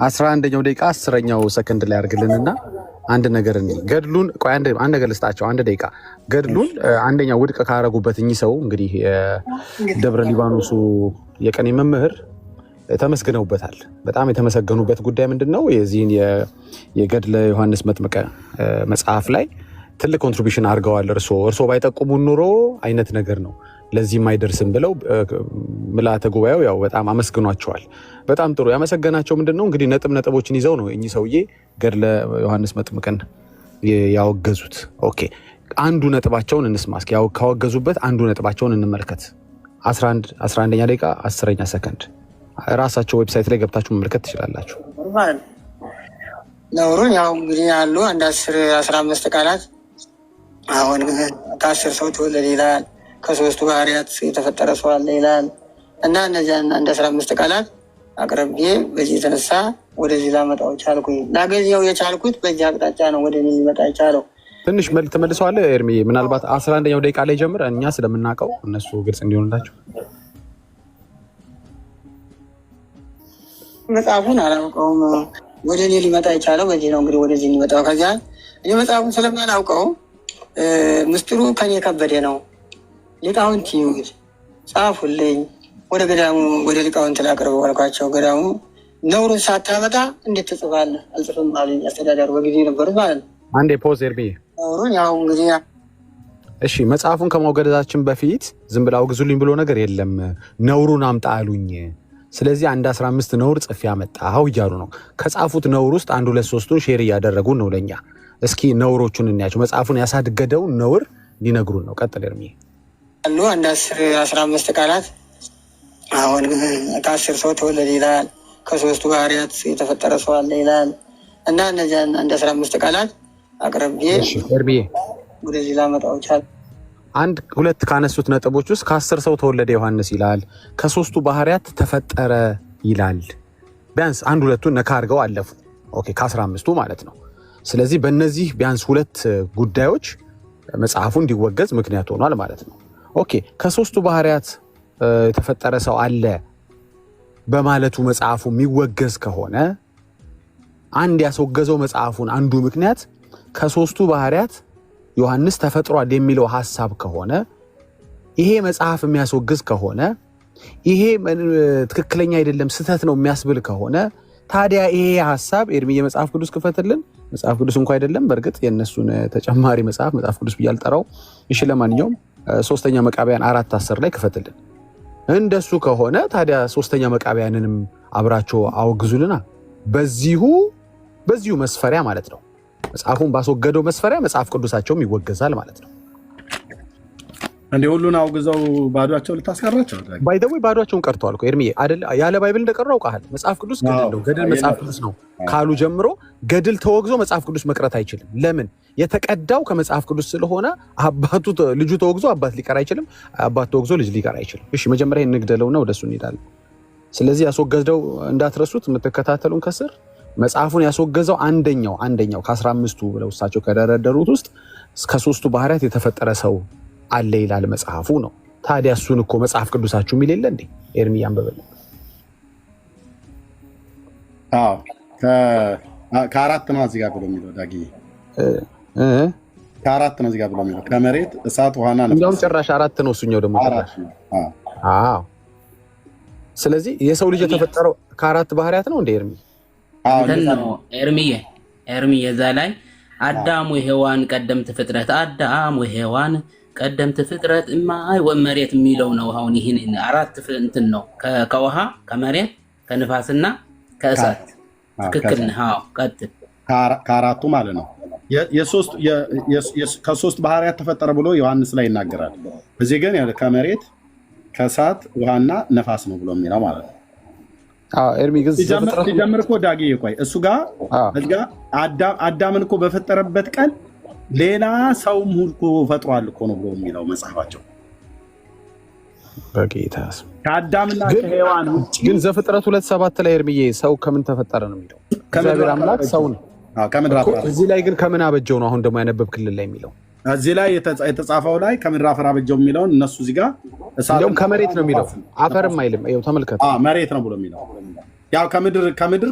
11ኛው ደቂቃ 10ኛው ሰከንድ ላይ አድርግልንና አንድ ነገር እንዴ ገድሉን ቆይ አንድ ነገር ልስጣቸው። አንድ ደቂቃ ገድሉን አንደኛው ውድቅ ካረጉበት እኚህ ሰው እንግዲህ ደብረ ሊባኖሱ የቀኔ መምህር ተመስግነውበታል። በጣም የተመሰገኑበት ጉዳይ ምንድነው? የዚህን የገድለ ዮሐንስ መጥምቀ መጽሐፍ ላይ ትልቅ ኮንትሪቢዩሽን አድርገዋል። እርሶ ባይጠቁሙ ኑሮ አይነት ነገር ነው ለዚህ ማይደርስም ብለው ምልአተ ጉባኤው ያው በጣም አመስግኗቸዋል። በጣም ጥሩ ያመሰገናቸው ምንድነው እንግዲህ ነጥቦችን ይዘው ነው እኚህ ሰውዬ ገድለ ዮሐንስ መጥምቅን ያወገዙት። ኦኬ አንዱ ነጥባቸውን እንስማ እስኪ። ያው ካወገዙበት አንዱ ነጥባቸውን እንመልከት። 11ኛ ደቂቃ 10ኛ ሰከንድ ራሳቸው ዌብሳይት ላይ ገብታችሁ መመልከት ትችላላችሁ። ነውሩን ያው እንግዲህ ያሉ አንድ 10-15 ቃላት አሁን ከ10 ሰው ተወለደ ይላል፣ ከ3ቱ ባህሪያት የተፈጠረ ሰው አለ ይላል እና እነዚያን አንድ 15 ቃላት አቅርቤ በዚህ የተነሳ ወደዚህ ላመጣው ቻልኩኝ። ላገኘው የቻልኩት በዚህ አቅጣጫ ነው ወደ እኔ ሊመጣ የቻለው። ትንሽ ተመልሰዋል ኤርሚ። ምናልባት 11ኛው ደቂቃ ላይ ጀምር እኛ ስለምናውቀው እነሱ ግልጽ እንዲሆንላቸው። መጽሐፉን አላውቀውም። ወደ እኔ ሊመጣ የቻለው በዚህ ነው እንግዲህ ወደዚህ ሊመጣው። ከዚያ እኔ መጽሐፉን ስለማላውቀው ምስጢሩ ከኔ ከበደ ነው። ሊቃውንት ይሁድ ጻፉልኝ፣ ወደ ገዳሙ ወደ ሊቃውንት ላቅርበው አልኳቸው። ገዳሙ ነውሩን ሳታመጣ እንዴት ትጽፋለህ? አልጽፍም አሉኝ። አስተዳዳሩ በጊዜ ነበሩት ማለት ነው። አንዴ ፖዝ ኤርሚ። ነውሩን ያው እንግዲህ እሺ መጽሐፉን ከማውገዳችን በፊት ዝም ብላ አውግዙልኝ ብሎ ነገር የለም። ነውሩን አምጣ አሉኝ። ስለዚህ አንድ 15 ነውር ጽፌ አመጣው እያሉ ነው። ከጻፉት ነውር ውስጥ 1 2 3ቱን ሼር እያደረጉ ነው ለኛ። እስኪ ነውሮቹን እንያቸው። መጽሐፉን ያሳድገደውን ነውር ሊነግሩን ነው። ቀጥል ኤርሚ። አሉ አንድ 10-15 ቃላት አሁን ከ10 ሰው ተወለደ ይላል፣ ከ3ቱ ባህሪያት የተፈጠረ ሰው አለ ይላል እና እነዚያን አንድ 15 ቃላት አቅርቤ ኤርሚ ወደዚህ ላመጣው ቻልኩ። 1-2 ካነሱት ነጥቦች ውስጥ ከ10 ሰው ተወለደ ዮሐንስ ይላል፣ ከ3ቱ ባህሪያት ተፈጠረ ይላል። ቢያንስ 1-2ቱን ነካ አድርገው አለፉ። ኦኬ ከ15ቱ ማለት ነው። ስለዚህ በእነዚህ ቢያንስ 2 ጉዳዮች መጽሐፉ እንዲወገዝ ምክንያት ሆኗል ማለት ነው። ኦኬ ከ3ቱ ባህሪያት የተፈጠረ ሰው አለ በማለቱ መጽሐፉ የሚወገዝ ከሆነ አንድ ያስወገዘው መጽሐፉን አንዱ ምክንያት ከ3ቱ ባህሪያት ዮሐንስ ተፈጥሯል የሚለው ሐሳብ ከሆነ ይሄ መጽሐፍ የሚያስወግዝ ከሆነ ይሄ ትክክለኛ አይደለም ስህተት ነው የሚያስብል ከሆነ ታዲያ ይሄ ሐሳብ ኤርሚ የመጽሐፍ ቅዱስ ክፈትልን። መጽሐፍ ቅዱስ እንኳን አይደለም በእርግጥ የነሱን ተጨማሪ መጽሐፍ ቅዱስ ብዬ አልጠራው። እሺ ለማንኛውም 3ኛ መቃብያን 4:10 ላይ ክፈትልን። እንደሱ ከሆነ ታዲያ 3ኛ መቃብያንንም አብራቸው አወግዙልና በዚሁ መስፈሪያ ማለት ነው። መጽሐፉን ባስወገደው መስፈሪያ መጽሐፍ ቅዱሳቸውም ይወገዛል ማለት ነው። እንዴ ሁሉን አውግዘው ባዷቸው ልታስቀራቸው? ባይደው ባዷቸውን ቀርተዋል እኮ ኤርሚ አይደል? ያለ ባይብል እንደቀረው አውቃለህ። መጽሐፍ ቅዱስ ገድል ነው። ገድል መጽሐፍ ቅዱስ ነው ካሉ ጀምሮ ገድል ተወግዞ መጽሐፍ ቅዱስ መቅረት አይችልም። ለምን? የተቀዳው ከመጽሐፍ ቅዱስ ስለሆነ ልጁ ተወግዞ አባት ሊቀር አይችልም፣ አባት ተወግዞ ልጅ ሊቀር አይችልም። እሺ መጀመሪያ እንግደለውና ወደሱ እንሄዳለን። ስለዚህ ያስወገዘው እንዳትረሱት የምትከታተሉን ከስር መጽሐፉን ያስወገዘው አንደኛው ከ15ቱ ብለው እሳቸው ከደረደሩት ውስጥ እስከ 3ቱ ባህሪያት የተፈጠረ ሰው አለ ይላል መጽሐፉ ነው። ታዲያ እሱን እኮ መጽሐፍ ቅዱሳችሁ የሚል የለ እንዴ? ኤርሚ ያንበበልን። አዎ ከ4 ነው እዚህ ጋር ብሎ የሚለው ዳጊ ከ4 ነው እዚህ ጋር ብሎ የሚለው ከመሬት እሳት ውሃና ነፍስ። እንደውም ጭራሽ 4 ነው እሱኛው ደግሞ ጭራሽ። አዎ ስለዚህ የሰው ልጅ የተፈጠረው ከ4 ባህሪያት ነው እንደ ኤርሚ ኤርሚ የዛ ላይ አዳም ወሔዋን ቀደምት ፍጥረት አዳም ወሔዋን ቀደምት ፍጥረት እማይ ወመሬት የሚለው ነው። አሁን ይሄን 4 እንትን ነው ከውሃ ከመሬት ከንፋስና ከእሳት። ትክክል ነው። አዎ ቀጥል። ከ4ቱ ማለት ነው። ከ3 ባህሪያት ተፈጠረ ብሎ ዮሐንስ ላይ ይናገራል። እዚህ ግን ከመሬት ከእሳት ውሃና ነፋስ ነው ብሎ የሚለው ማለት ነው። ኤርሚ ግን ሲጀምር እኮ ዳጊ ቆይ እሱ ጋር አዳምን እኮ በፈጠረበት ቀን ሌላ ሰውም ሁሉ ፈጥሯል እኮ ነው ብሎ የሚለው መጽሐፋቸው። በጌታስ ከአዳምና ከሔዋን ውጭ ግን ዘፍጥረት 2:7 ላይ ኤርሚዬ ሰው ከምን ተፈጠረ ነው የሚለው። እግዚአብሔር አምላክ ሰውን ከምድር አፈር። እዚህ ላይ ግን ከምን አበጀው ነው አሁን ደግሞ ያነበብክልን ላይ የሚለው። እዚህ ላይ የተጻፈው ላይ ከምድር አፈር አበጀው የሚለውን እነሱ እዚህ ጋር እንደውም ከመሬት ነው የሚለው። አፈርም አይልም። ይኸው ተመልከቱ። መሬት ነው ብሎ የሚለው ያው ከምድር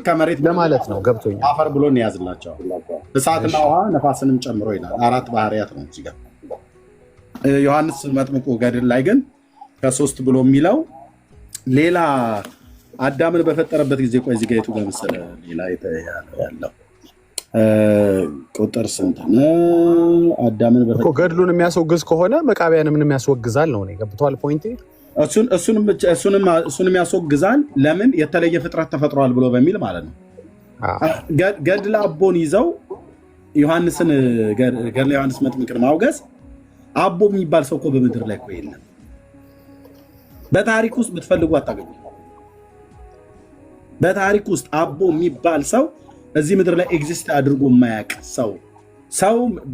ከመሬት ለማለት ነው። ገብቶኛል። አፈር ብሎ እንያዝላቸው እሳትና ውሃ ነፋስንም ጨምሮ ይላል። 4 ባህሪያት ነው እዚህ ጋር። ዮሐንስ መጥምቁ ገድል ላይ ግን ከ3 ብሎ የሚለው ሌላ አዳምን በፈጠረበት ጊዜ ቆይ እዚህ ጋር የቱ ጋር መሰለህ ሌላ ያለው ቁጥር ስንት ነው? አዳምን በፈጠረ ገድሉን የሚያስወግዝ ከሆነ መቃቢያንም የሚያስወግዛል ነው። ገብቷል ፖይንት። እሱንም ያስወግዛል። ለምን የተለየ ፍጥረት ተፈጥሯል ብሎ በሚል ማለት ነው። ገድለ አቦን ይዘው ዮሐንስን ገድለ ዮሐንስ መጥምቅን ማውገዝ አቦ የሚባል ሰው እኮ በምድር ላይ እኮ የለም። በታሪክ ውስጥ ብትፈልጉ አታገኙ። በታሪክ ውስጥ አቦ የሚባል ሰው እዚህ ምድር ላይ ኤግዚስት አድርጎ የማያውቅ ሰው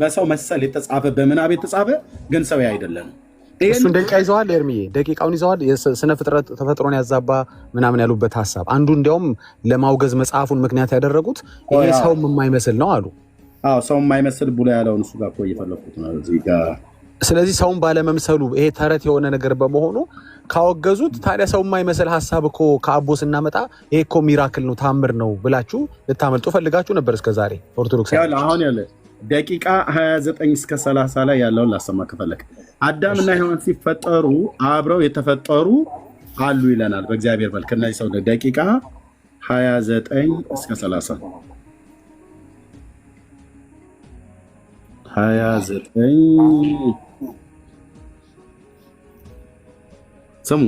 በሰው መሰል የተጻፈ በምናብ የተጻፈ ግን ሰው አይደለም። እሱን ደቂቃ ይዘዋል። ኤርሚዬ ደቂቃውን ይዘዋል። የስነ ፍጥረት ተፈጥሮን ያዛባ ምናምን ያሉበት ሀሳብ አንዱ እንዲያውም ለማውገዝ መጽሐፉን ምክንያት ያደረጉት ይሄ ሰውም የማይመስል ነው አሉ። ሰው የማይመስል ብሎ ያለውን እሱ ጋር እኮ እየፈለኩት ነው እዚህ ጋር። ስለዚህ ሰውን ባለመምሰሉ ይሄ ተረት የሆነ ነገር በመሆኑ ካወገዙት፣ ታዲያ ሰው የማይመስል ሀሳብ እኮ ከአቦ ስናመጣ ይሄ እኮ ሚራክል ነው ታምር ነው ብላችሁ ልታመልጡ ፈልጋችሁ ነበር እስከዛሬ ኦርቶዶክስ። አሁን ያለ ደቂቃ 29 እስከ 30 ላይ ያለውን ላሰማ ከፈለክ አዳምና ሔዋን ሲፈጠሩ አብረው የተፈጠሩ አሉ ይለናል በእግዚአብሔር መልክ። እነዚህ ሰው ደቂቃ 29 እስከ 30 29 ስሙ።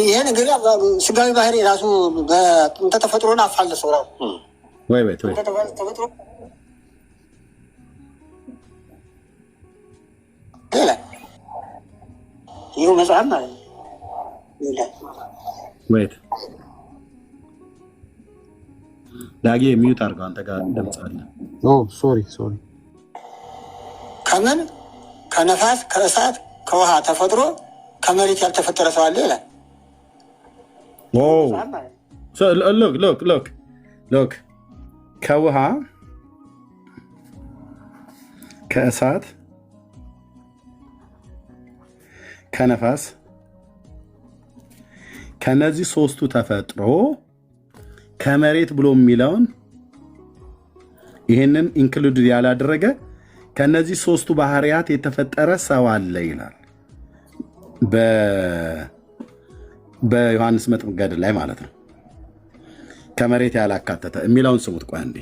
ይሄ ነገር ስጋዊ ባህሪ ራሱ በጥንተ ተፈጥሮን አፋልሰው ነው ወይ ተፈጥሮ ይኸው መጽሐፍ ማለት ነው። ዳጊ የሚዩት አድርገው አንተ ጋር ድምፅ አለ። ሶሪ ከምን ከነፋስ ከእሳት ከውሃ ተፈጥሮ ከመሬት ያልተፈጠረ ሰው አለ ይላል። ሎክ ከውሃ ከእሳት ከነፋስ ከነዚህ ሶስቱ ተፈጥሮ ከመሬት ብሎ የሚለውን ይህንን ኢንክሉድ ያላደረገ ከነዚህ ሶስቱ ባህሪያት የተፈጠረ ሰው አለ ይላል በዮሐንስ መጥምቅ ገድል ላይ ማለት ነው። ከመሬት ያላካተተ የሚለውን ስሙት። ቆይ እንዴ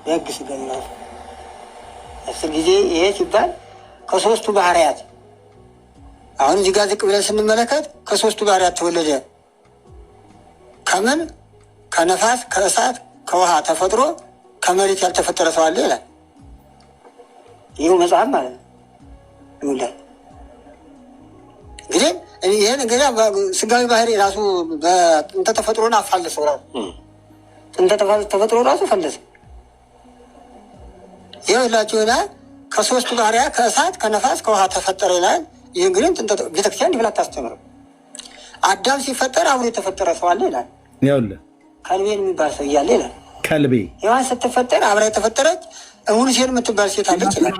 ደግስ ገናል አስር ጊዜ ይሄ ሲባል ከሶስቱ ባህሪያት አሁን እዚህ ጋር ዝቅ ብለን ስንመለከት ከሶስቱ ባህሪያት ተወለደ። ከምን ከነፋስ ከእሳት ከውሃ ተፈጥሮ ከመሬት ያልተፈጠረ ሰው አለ ይላል። ይኸው መጽሐፍ ማለት ነው ይላል። እንግዲህ ይሄን እንግዲህ ስጋዊ ባህሪ ራሱ በጥንተ ተፈጥሮን አፋልሰው ራሱ ጥንተ ተፈጥሮ ራሱ ፈለሰ። ይኸው ላችሁ ይላል ከሶስቱ ባህሪያ ከእሳት ከነፋስ ከውሃ ተፈጠረ ይላል። ይህ እንግዲህ ቤተክርስቲያን እንዲህ ብላ አታስተምርም። አዳም ሲፈጠር አብሮ የተፈጠረ ሰው አለ ይላል። ይኸውልህ ከልቤን የሚባል ሰው እያለ ይላል። ከልቤ ሔዋን ስትፈጠር አብራ የተፈጠረች እውንሴን የምትባል ሴት አለች ይላል።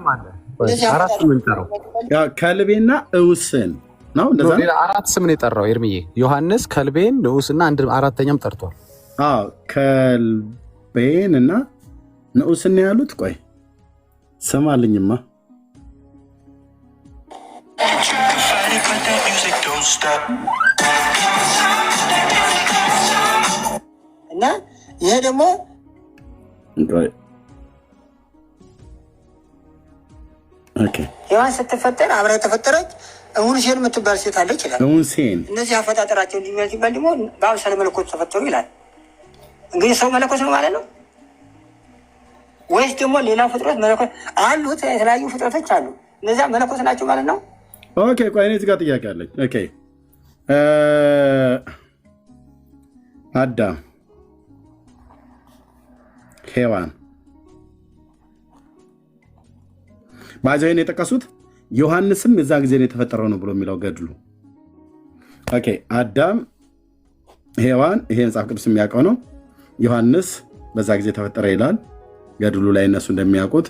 ከልቤና እውስን ነው እንደዛ ነው። አራት ስም ነው የጠራው ኤርሚዬ። ዮሐንስ ከልቤን ንዑስና አንድ አራተኛም ጠርቷል። ከልቤን እና ንዑስና ያሉት ቆይ ስም አለኝማ እና ይሄ ደግሞ ሔዋን ስትፈጠር አብራ የተፈጠረች እውንሴን የምትባል ሴት አለች ይላል። እውንሴን እነዚህ አፈጣጠራቸው እንዲባል ሲባል ደግሞ በአምሳለ መለኮት ተፈጠሩ ይላል። እንግዲህ ሰው መለኮት ነው ማለት ነው ወይስ ደግሞ ሌላ ፍጥረት መለኮት አሉት? የተለያዩ ፍጥረቶች አሉ። እነዚያ መለኮት ናቸው ማለት ነው። ኦኬ ቆይ እኔ እዚህ ጋር ጥያቄ አለኝ። ኦኬ አዳም ሔዋን ባይዘን የጠቀሱት ዮሐንስም የዛ ጊዜ ነው የተፈጠረው ነው ብሎ የሚለው ገድሉ። ኦኬ አዳም ሔዋን ይሄ መጽሐፍ ቅዱስ የሚያውቀው ነው። ዮሐንስ በዛ ጊዜ ተፈጠረ ይላል ገድሉ ላይ እነሱ እንደሚያውቁት።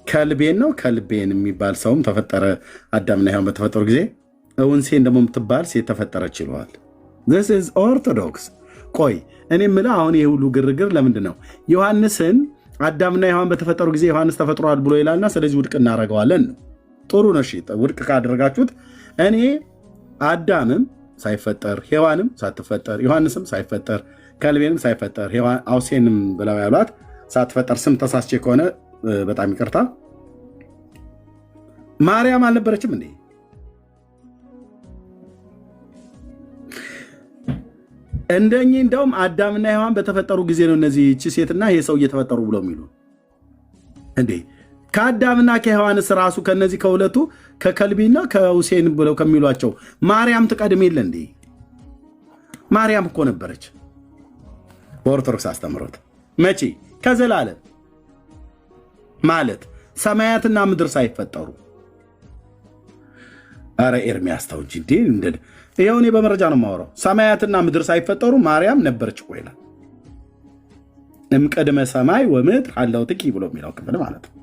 ከልቤን ነው ከልቤን የሚባል ሰውም ተፈጠረ። አዳምና ሔዋን በተፈጠሩ ጊዜ እውንሴን ደግሞ የምትባል ሴት ተፈጠረች ይለዋል። this is ኦርቶዶክስ። ቆይ እኔ የምልህ አሁን ይህ ሁሉ ግርግር ለምንድን ነው? ዮሐንስን አዳምና ሔዋን በተፈጠሩ ጊዜ ዮሐንስ ተፈጥሯል ብሎ ይላልና ስለዚህ ውድቅ እናደርገዋለን ነው። ጥሩ ነው። እሺ ውድቅ ካደረጋችሁት እኔ አዳምም ሳይፈጠር ሔዋንም ሳትፈጠር ዮሐንስም ሳይፈጠር ከልቤንም ሳይፈጠር አውሴንም ብለው ያሏት ሳትፈጠር ስም ተሳስቼ ከሆነ በጣም ይቅርታ። ማርያም አልነበረችም እንዴ? እንደኚህ እንደውም አዳምና ሔዋን በተፈጠሩ ጊዜ ነው እነዚህ እቺ ሴትና ይሄ ሰው እየተፈጠሩ ብለው የሚሉ እንዴ? ከአዳምና ከሔዋንስ ራሱ ከነዚህ ከሁለቱ ከከልቢና ከሁሴን ብለው ከሚሏቸው ማርያም ትቀድም የለ እንዴ? ማርያም እኮ ነበረች በኦርቶዶክስ አስተምሮት። መቼ? ከዘላለም ማለት ሰማያትና ምድር ሳይፈጠሩ። አረ ኤርሚያስ ተው እንጂ እንዴ! ይኸው እኔ በመረጃ ነው የማወራው። ሰማያትና ምድር ሳይፈጠሩ ማርያም ነበረች እኮ ይላል። እምቅድመ ሰማይ ወምድር ሀለውትኪ ብሎ የሚለው ክፍል ማለት ነው።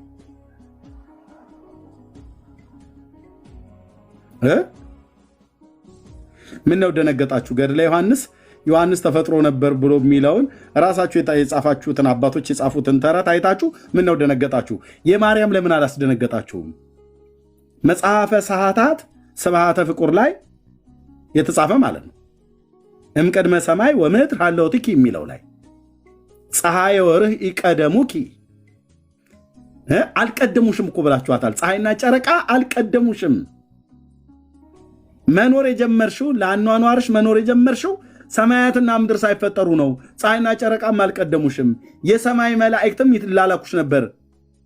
ምን ነው ደነገጣችሁ? ገድለ ዮሐንስ ተፈጥሮ ነበር ብሎ የሚለውን ራሳችሁ የጻፋችሁትን አባቶች የጻፉትን ተረት አይታችሁ ምን ነው ደነገጣችሁ? የማርያም ለምን አላስደነገጣችሁም? መጽሐፈ ሰዓታት ስብሐተ ፍቁር ላይ የተጻፈ ማለት ነው። እምቅድመ ሰማይ ወምድር ሀለውትኪ የሚለው ላይ ፀሐይ ወርህ ይቀደሙኪ አልቀደሙሽም እኮ ብላችኋታል። ፀሐይና ጨረቃ አልቀደሙሽም። መኖር የጀመርሽው ለአኗኗርሽ መኖር የጀመርሽው ሰማያትና ምድር ሳይፈጠሩ ነው። ፀሐይና ጨረቃም አልቀደሙሽም። የሰማይ መላእክትም ይላላኩሽ ነበር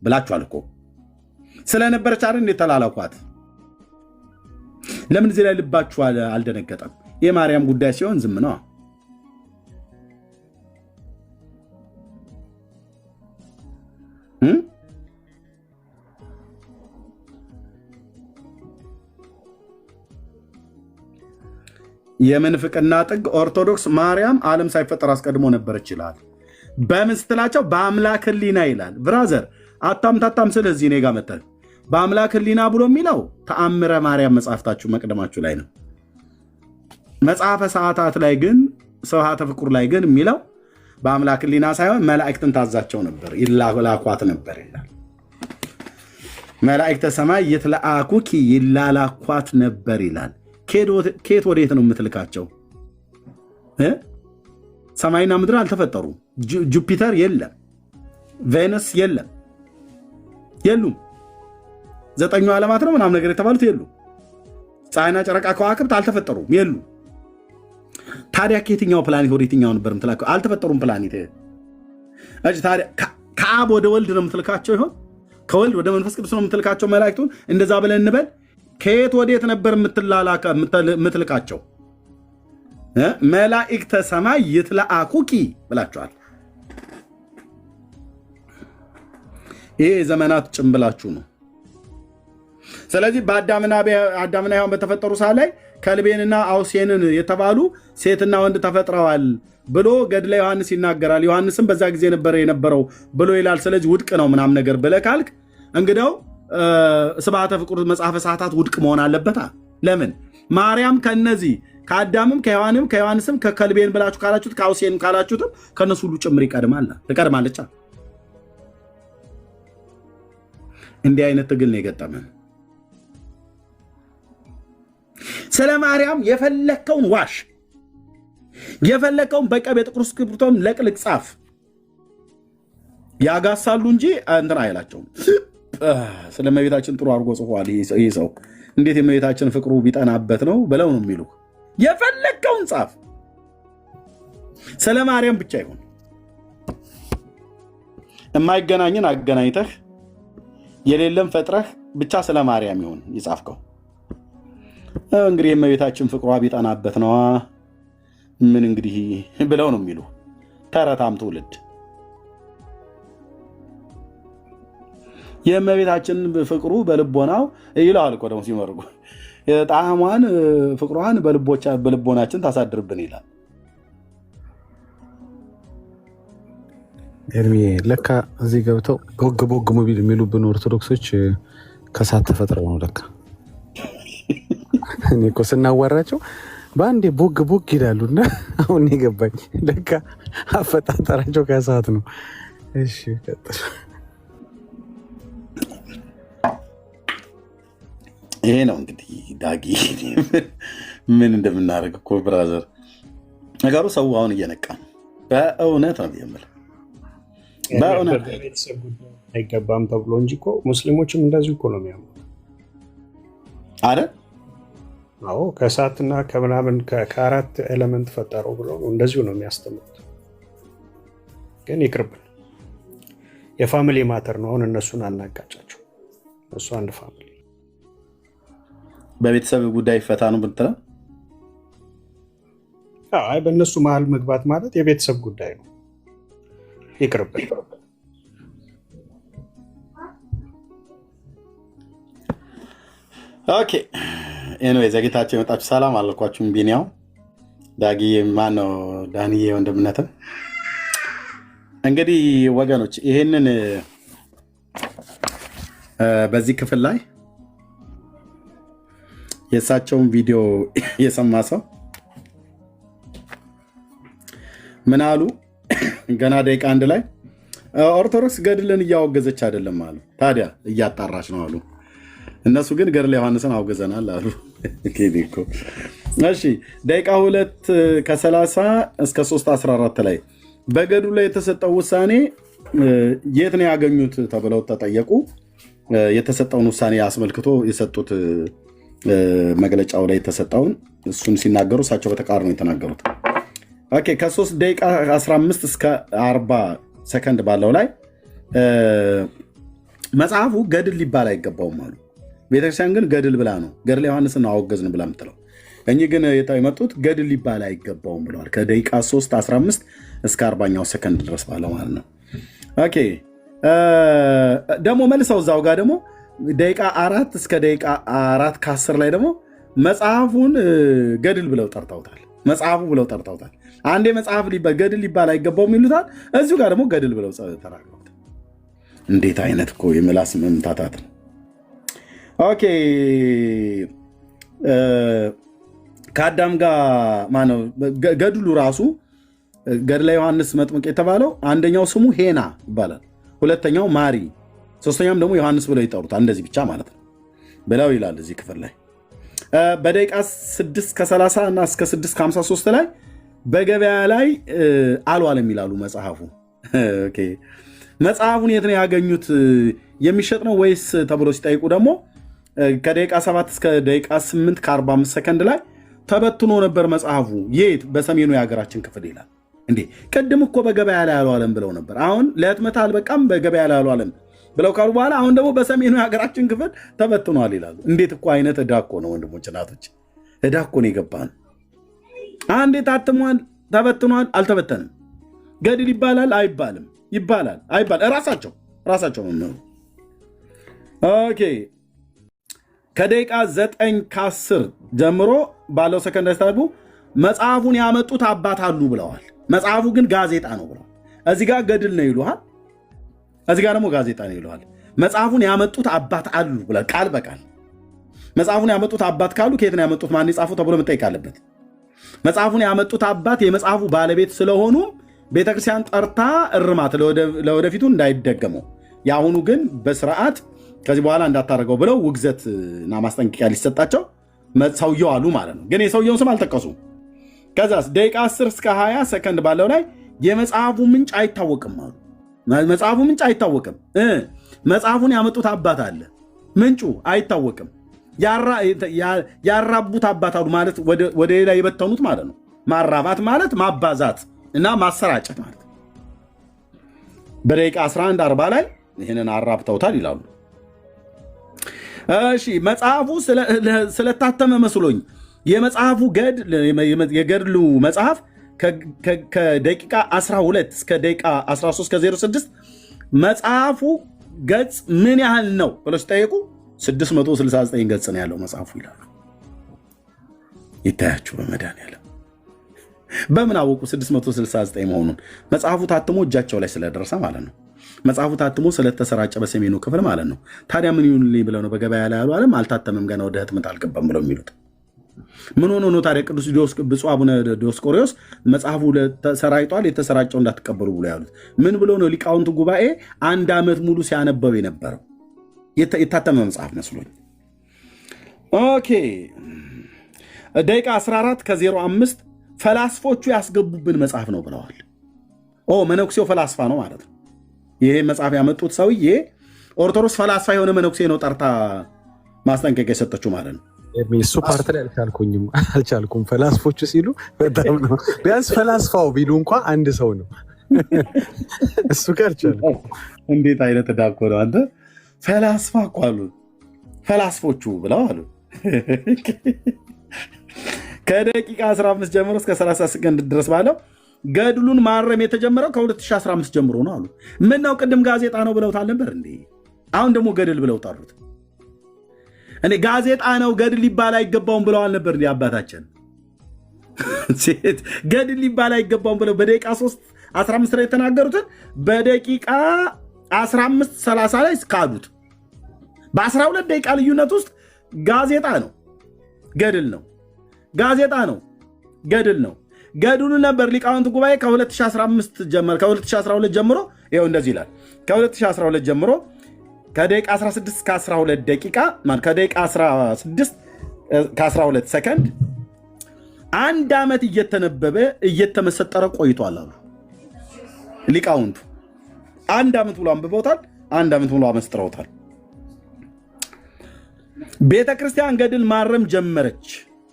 ብላችኋል እኮ። ስለነበረች አይደል እንዴት ተላላኳት? ለምን እዚህ ላይ ልባችሁ አልደነገጠም? የማርያም ጉዳይ ሲሆን ዝም ነው። የምንፍቅና ጥግ ኦርቶዶክስ ማርያም ዓለም ሳይፈጠር አስቀድሞ ነበረች ይላል። በምን ስትላቸው በአምላክ ሕሊና ይላል። ብራዘር አታምታታም። ስለዚህ እኔ ጋ መጣል በአምላክ ሕሊና ብሎ የሚለው ተአምረ ማርያም መጽሐፍታችሁ መቅደማችሁ ላይ ነው። መጽሐፈ ሰዓታት ላይ ግን ስብሐተ ፍቁር ላይ ግን የሚለው በአምላክ ሕሊና ሳይሆን መላእክትን ታዛቸው ነበር ይላላኳት ነበር ይላል። መላእክተ ሰማይ ይትለአኩኪ ይላላኳት ነበር ይላል። ኬት ወዴት ነው የምትልካቸው? ሰማይና ምድር አልተፈጠሩም። ጁፒተር የለም፣ ቬነስ የለም፣ የሉም። 9 ዓለማት ነው ምናምን ነገር የተባሉት የሉ። ፀሐይና ጨረቃ ከዋክብት አልተፈጠሩም፣ የሉ። ታዲያ ከየትኛው ፕላኔት ወደ የትኛው ነበር የምትልካቸው? አልተፈጠሩም ፕላኔት። ታዲያ ከአብ ወደ ወልድ ነው የምትልካቸው ይሆን? ከወልድ ወደ መንፈስ ቅዱስ ነው የምትልካቸው መላእክቱን? እንደዛ ብለን እንበል። ከየት ወዴት ነበር የምትልካቸው? መላእክተ ሰማይ ይትለአኩኪ ብላችኋል። ይሄ የዘመናት ጭንብላችሁ ነው። ስለዚህ በአዳምና ሔዋን በተፈጠሩ ሰዓት ላይ ከልቤንና አውሴንን የተባሉ ሴትና ወንድ ተፈጥረዋል ብሎ ገድለ ዮሐንስ ይናገራል። ዮሐንስም በዛ ጊዜ የነበረው ብሎ ይላል። ስለዚህ ውድቅ ነው ምናምን ነገር ብለህ ካልክ እንግዲያው ስብሐተ ፍቁር መጽሐፈ ሰዓታት ውድቅ መሆን አለበታ። ለምን? ማርያም ከነዚህ ከአዳምም ከሔዋንም ከዮሐንስም ከከልቤን ብላችሁ ካላችሁት ከአውሴንም ካላችሁትም ከነሱ ሁሉ ጭምር ትቀድማለች። እንዲህ አይነት ትግል ነው የገጠመን። ስለ ማርያም የፈለከውን ዋሽ፣ የፈለከውን በቀይ በጥቁር እስክሪብቶም ለቅልቅ ጻፍ። ያጋሳሉ እንጂ እንትን አይላቸውም። ስለ እመቤታችን ጥሩ አድርጎ ጽፏል ይህ ሰው። እንዴት የእመቤታችን ፍቅሩ ቢጠናበት ነው ብለው ነው የሚሉ። የፈለከውን ጻፍ፣ ስለ ማርያም ብቻ ይሁን። የማይገናኝን አገናኝተህ የሌለም ፈጥረህ ብቻ ስለ ማርያም ይሁን ይጻፍከው። እንግዲህ የእመቤታችን ፍቅሯ ቢጠናበት ነዋ ምን እንግዲህ ብለው ነው የሚሉ ተረታም ትውልድ። የእመቤታችን ፍቅሩ በልቦናው ይለዋል እኮ ደግሞ ሲመርጉ ጣዕሟን ፍቅሯን በልቦናችን ታሳድርብን ይላል። ኤርሚ ለካ እዚህ ገብተው ቦግ ቦግ ሞቢል የሚሉብን ኦርቶዶክሶች ከሳት ተፈጥረው ነው ለካ። እኔ እኮ ስናዋራቸው በአንዴ ቦግ ቦግ ይላሉና አሁን የገባኝ ለካ አፈጣጠራቸው ከሳት ነው። እሺ ቀጥል። ይሄ ነው እንግዲህ ዳጊ ምን እንደምናደርግ እኮ ብራዘር፣ ነገሩ ሰው አሁን እየነቃ ነው። በእውነት ነው የምልህ፣ በእውነት ቤተሰብ ጉዳይ አይገባም ተብሎ እንጂ እኮ ሙስሊሞችም እንደዚሁ እኮ ነው የሚያምኑት አይደል? አዎ ከእሳትና ከምናምን ከአራት ኤሌመንት ፈጠረው ብሎ እንደዚሁ ነው የሚያስተምሩት። ግን ይቅርብን፣ የፋሚሊ ማተር ነው። አሁን እነሱን አናጋጫቸው። እሱ አንድ ፋሚሊ በቤተሰብ ጉዳይ ፈታ ነው ብትለው፣ አይ በእነሱ መሀል መግባት ማለት የቤተሰብ ጉዳይ ነው። ይቅርብን። ኦኬ ኤኒዌይ ዘግይታችሁ የመጣችሁ ሰላም አልኳችሁም። ቢኒያው ዳጊዬ ማነው ዳንዬ ወንድምነትም እንግዲህ ወገኖች ይሄንን በዚህ ክፍል ላይ የእሳቸውን ቪዲዮ የሰማ ሰው ምን አሉ? ገና ደቂቃ አንድ ላይ ኦርቶዶክስ ገድልን እያወገዘች አይደለም አሉ። ታዲያ እያጣራች ነው አሉ። እነሱ ግን ገድለ ዮሐንስን አውገዘናል አሉ። እሺ ደቂቃ 2 ከ30 እስከ 3:14 ላይ በገድሉ ላይ የተሰጠው ውሳኔ የት ነው ያገኙት ተብለው ተጠየቁ። የተሰጠውን ውሳኔ አስመልክቶ የሰጡት መግለጫው ላይ የተሰጠውን እሱን ሲናገሩ እሳቸው በተቃርኖ የተናገሩት። ኦኬ ከ3 ደቂቃ 15 እስከ 40 ሰከንድ ባለው ላይ መጽሐፉ ገድል ሊባል አይገባውም አሉ። ቤተክርስቲያን ግን ገድል ብላ ነው ገድለ ዮሐንስን አወገዝን ብላ ምትለው። እኚህ ግን የመጡት ገድል ሊባል አይገባውም ብለዋል። ከደቂቃ 3:15 እስከ 40ኛው ሰከንድ ድረስ ባለው ማለት ነው። ኦኬ ደግሞ መልሰው እዛው ጋር ደግሞ ደቂቃ 4 እስከ ደቂቃ 4 ከ10 ላይ ደግሞ መጽሐፉን ገድል ብለው ጠርተውታል። መጽሐፉ ብለው ጠርተውታል። አንዴ መጽሐፍ ገድል ሊባል አይገባውም ይሉታል። እዚሁ ጋር ደግሞ ገድል ብለው ተናግረውታል። እንዴት አይነት እኮ የምላስ መምታታት ነው። ኦኬ ከአዳም ጋር ማነው ገድሉ ራሱ ገድለ ዮሐንስ መጥምቅ የተባለው አንደኛው ስሙ ሄና ይባላል፣ ሁለተኛው ማሪ፣ ሶስተኛም ደግሞ ዮሐንስ ብለው ይጠሩታል። እንደዚህ ብቻ ማለት ነው ብለው ይላል እዚህ ክፍል ላይ። በደቂቃ 6 ከ30 እና እስከ 6 ከ53 ላይ በገበያ ላይ አልዋለም ይላሉ መጽሐፉ። መጽሐፉን የት ነው ያገኙት? የሚሸጥ ነው ወይስ ተብሎ ሲጠይቁ ደግሞ ከደቂቃ 7 እስከ ደቂቃ 8 ከ45 ሰከንድ ላይ ተበትኖ ነበር መጽሐፉ። የት? በሰሜኑ የሀገራችን ክፍል ይላል። እንዴ ቅድም እኮ በገበያ ላይ አልዋለም ብለው ነበር። አሁን ለህትመት አልበቃም በገበያ ላይ አልዋለም ብለው ካሉ በኋላ አሁን ደግሞ በሰሜኑ የሀገራችን ክፍል ተበትኗል ይላሉ። እንዴት እኮ አይነት ዕዳ እኮ ነው ወንድሞች እናቶች፣ ዕዳ እኮ ነው የገባን። አንዴ ታትሟል፣ ተበትኗል፣ አልተበተንም። ገድል ይባላል አይባልም? ይባላል አይባል? ራሳቸው ነው። ኦኬ ከደቂቃ 9 ከ10 ጀምሮ ባለው ሰከንድ ያስታቡ መጽሐፉን ያመጡት አባት አሉ ብለዋል። መጽሐፉ ግን ጋዜጣ ነው ብለዋል። እዚህ ጋር ገድል ነው ይሉሃል፣ እዚህ ጋር ደግሞ ጋዜጣ ነው ይሉሃል። መጽሐፉን ያመጡት አባት አሉ ብለዋል ቃል በቃል። መጽሐፉን ያመጡት አባት ካሉ ከየት ነው ያመጡት? ማን የጻፈው ተብሎ መጠየቅ አለበት። መጽሐፉን ያመጡት አባት የመጽሐፉ ባለቤት ስለሆኑ ቤተክርስቲያን ጠርታ እርማት ለወደፊቱ እንዳይደገመው፣ የአሁኑ ግን በስርዓት ከዚህ በኋላ እንዳታደርገው ብለው ውግዘት እና ማስጠንቀቂያ ሊሰጣቸው ሰውየው አሉ ማለት ነው። ግን የሰውየውን ስም አልጠቀሱም። ከዛስ ደቂቃ 10 እስከ 20 ሰከንድ ባለው ላይ የመጽሐፉ ምንጭ አይታወቅም አሉ። መጽሐፉ ምንጭ አይታወቅም። መጽሐፉን ያመጡት አባት አለ፣ ምንጩ አይታወቅም። ያራቡት አባት አሉ ማለት ወደ ሌላ የበተኑት ማለት ነው። ማራባት ማለት ማባዛት እና ማሰራጨት ማለት ነው። በደቂቃ 11:40 ላይ ይህንን አራብተውታል ይላሉ። እሺ መጽሐፉ ስለታተመ መስሎኝ የመጽሐፉ የገድሉ መጽሐፍ ከደቂቃ 12 እስከ ደቂቃ 13 ከ06 መጽሐፉ ገጽ ምን ያህል ነው ብለው ሲጠየቁ 669 ገጽ ነው ያለው መጽሐፉ ይላሉ። ይታያችሁ በመድኃኒዓለም በምን አወቁ 669 መሆኑን? መጽሐፉ ታትሞ እጃቸው ላይ ስለደረሰ ማለት ነው። መጽሐፉ ታትሞ ስለተሰራጨ በሰሜኑ ክፍል ማለት ነው። ታዲያ ምን ይሁንልኝ ብለው ነው በገበያ ላይ ያሉ አለም አልታተምም ገና ወደ ህትመት አልገባም ብለው የሚሉት? ምን ሆኖ ነው ታዲያ ቅዱስ ብፁዕ አቡነ ዲዮስቆሮስ መጽሐፉ ተሰራጭቷል የተሰራጨው እንዳትቀበሉ ብሎ ያሉት? ምን ብሎ ነው ሊቃውንቱ ጉባኤ 1 ዓመት ሙሉ ሲያነበው የነበረው? የታተመ መጽሐፍ መስሎኝ። ኦኬ ደቂቃ 14 ከ05 ፈላስፎቹ ያስገቡብን መጽሐፍ ነው ብለዋል። መነኩሴው ፈላስፋ ነው ማለት ነው። ይሄ መጽሐፍ ያመጡት ሰውዬ ኦርቶዶክስ ፈላስፋ የሆነ መነኩሴ ነው ጠርታ ማስጠንቀቂያ የሰጠችው ማለት ነው። እሱ ፓርት ላይ አልቻልኩም። ፈላስፎቹ ሲሉ በጣም ነው። ቢያንስ ፈላስፋው ቢሉ እንኳ አንድ ሰው ነው። እሱ ጋር አልቻልኩም። እንዴት አይነት ዳኮ ነው አንተ! ፈላስፋ እኮ አሉ ፈላስፎቹ ብለው አሉ። ከደቂቃ 15 ጀምሮ እስከ 30 ሰከንድ ድረስ ባለው ገድሉን ማረም የተጀመረው ከ2015 ጀምሮ ነው አሉ። ምን ነው ቅድም ጋዜጣ ነው ብለውታል ነበር እንዴ? አሁን ደግሞ ገድል ብለው ጠሩት። እኔ ጋዜጣ ነው ገድል ሊባል አይገባውም ብለዋል ነበር እንዴ አባታችን? ገድል ሊባል አይገባውም ብለው በደቂቃ 3:15 ላይ የተናገሩትን በደቂቃ 15:30 ላይ ካዱት። በ12 ደቂቃ ልዩነት ውስጥ ጋዜጣ ነው ገድል ነው፣ ጋዜጣ ነው ገድል ነው። ገድሉ ነበር ሊቃውንት ጉባኤ ከ2015 ጀምሮ ከ2012 ጀምሮ ይኸው እንደዚህ ይላል። ከ2012 ጀምሮ ከደቂቃ 16 እስከ 12 ደቂቃ ማለት ከደቂቃ 16 ከ12 ሰከንድ 1 ዓመት እየተነበበ እየተመሰጠረ ቆይቷል አሉ ሊቃውንቱ። 1 ዓመት ብሎ አንብበውታል፣ 1 ዓመት ብሎ አመስጥረውታል። ቤተ ክርስቲያን ገድል ማረም ጀመረች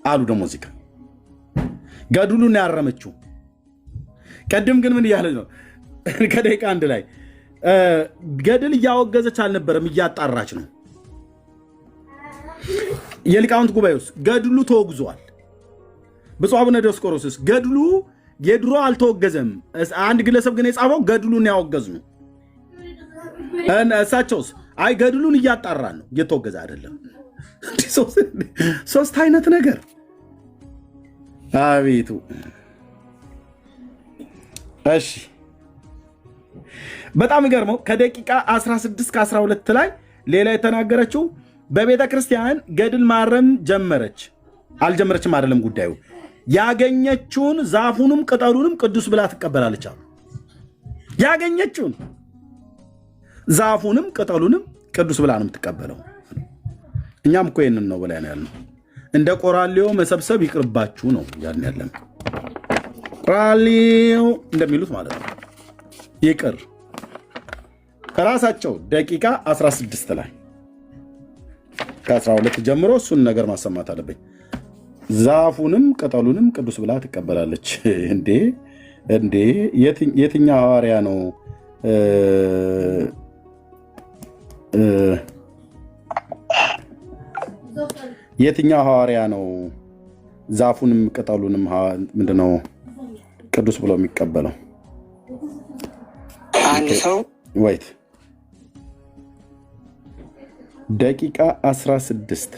አሉ። ደግሞ እዚህ ገድሉን ያረመችው ቀድም ግን ምን እያለ ነው? ከደቂቃ 1 ላይ ገድል እያወገዘች አልነበረም፣ እያጣራች ነው። የሊቃውንት ጉባኤ ውስጥ ገድሉ ተወግዟል። ብፁዕ አቡነ ዲዮስቆሮስ ገድሉ የድሮ አልተወገዘም። አንድ ግለሰብ ግን የጻፈው ገድሉን ያወገዝ ነው። እሳቸውስ አይ ገድሉን እያጣራን ነው፣ እየተወገዘ አይደለም። 3 አይነት ነገር አቤቱ። እሺ በጣም ይገርመው ከደቂቃ 16 ከ12 ላይ ሌላ የተናገረችው በቤተ ክርስቲያን ገድል ማረም ጀመረች። አልጀመረችም አይደለም ጉዳዩ፣ ያገኘችውን ዛፉንም ቅጠሉንም ቅዱስ ብላ ትቀበላለች አሉ። ያገኘችውን ዛፉንም ቅጠሉንም ቅዱስ ብላ ነው የምትቀበለው። እኛም እኮ ይህንን ነው ብላ ያልነው። እንደ ቆራሌው መሰብሰብ ይቅርባችሁ ነው ያን ያለን። ቆራሌው እንደሚሉት ማለት ነው። ይቅር ከራሳቸው ደቂቃ 16 ላይ ከ12 ጀምሮ እሱን ነገር ማሰማት አለብኝ። ዛፉንም ቅጠሉንም ቅዱስ ብላ ትቀበላለች። እንዴ የትኛው ሐዋርያ ነው የትኛው ሐዋርያ ነው ዛፉንም ቅጠሉንም ምንድነው ቅዱስ ብሎ የሚቀበለው? አንድ ሰው ወይት ደቂቃ 16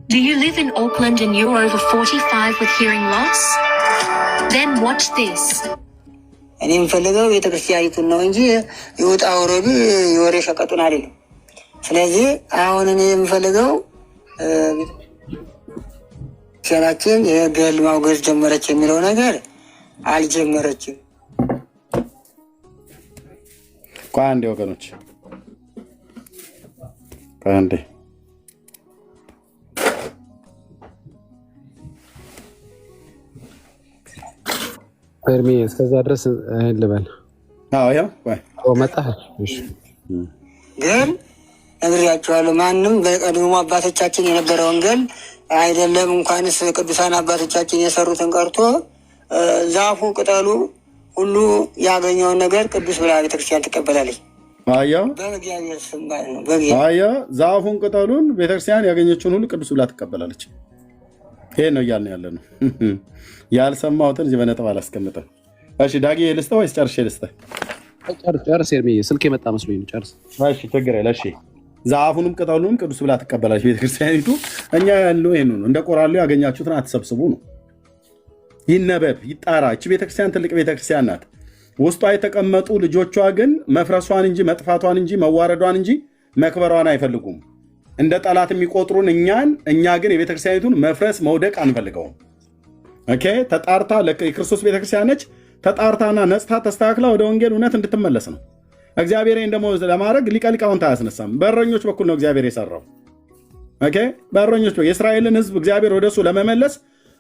Do you live in Auckland and you're over 45 with hearing loss? Then watch this. እኔ የምፈልገው ቤተክርስቲያኒቱን ነው እንጂ ይወጣ ወረዱ የወሬ ሸቀጡን አይደለም። ስለዚህ አሁን እኔ የምፈልገው ሸራችን የገል ማውገዝ ጀመረች የሚለው ነገር አልጀመረችም። ቋንዴ ወገኖች ቋንዴ ፐርሚ እስከዛ ድረስ ልበል። መጣህ ግን ነግሬያቸዋለሁ። ማንም በቀድሞ አባቶቻችን የነበረውን ገል አይደለም እንኳንስ ቅዱሳን አባቶቻችን የሰሩትን ቀርቶ ዛፉ ቅጠሉ ሁሉ ያገኘውን ነገር ቅዱስ ብላ ቤተክርስቲያን ትቀበላለች። አያ በእግዚአብሔር ስም ማለት ነው። በእግዚአብሔር አያ ዛፉን ቅጠሉን ቤተክርስቲያን ያገኘችውን ሁሉ ቅዱስ ብላ ትቀበላለች። ይሄ ነው እያልን ያለ ነው። ያልሰማሁትን እዚህ በነጥብ አላስቀምጥም። እሺ ዳጊ ልስጥህ ወይስ ጨርሼ ልስጥህ? ጨርስ ኤርሚዬ፣ ስልክ የመጣ መስሎኝ ነው። ጨርስ። እሺ ችግር የለ። እሺ ዛፉንም ቅጠሉንም ቅዱስ ብላ ትቀበላለች ቤተክርስቲያኒቱ። እኛ ያለው ይሄን ነው። እንደ ቆራሉ ያገኛችሁትን አትሰብስቡ ነው። ይነበብ ይጣራ። እቺ ቤተክርስቲያን ትልቅ ቤተክርስቲያን ናት። ውስጧ የተቀመጡ ልጆቿ ግን መፍረሷን እንጂ መጥፋቷን እንጂ መዋረዷን እንጂ መክበሯን አይፈልጉም። እንደ ጠላት የሚቆጥሩን እኛ ግን የቤተክርስቲያኒቱን መፍረስ መውደቅ አንፈልገውም። ኦኬ ተጣርታ የክርስቶስ ቤተክርስቲያን ነች። ተጣርታና ነጽታ ተስተካክላ ወደ ወንጌል እውነት እንድትመለስ ነው። እግዚአብሔር ይህን ደግሞ ለማድረግ ሊቀ ሊቃውንት አያስነሳም። በእረኞች በኩል ነው እግዚአብሔር የሰራው። ኦኬ በእረኞች የእስራኤልን ሕዝብ እግዚአብሔር ወደሱ ለመመለስ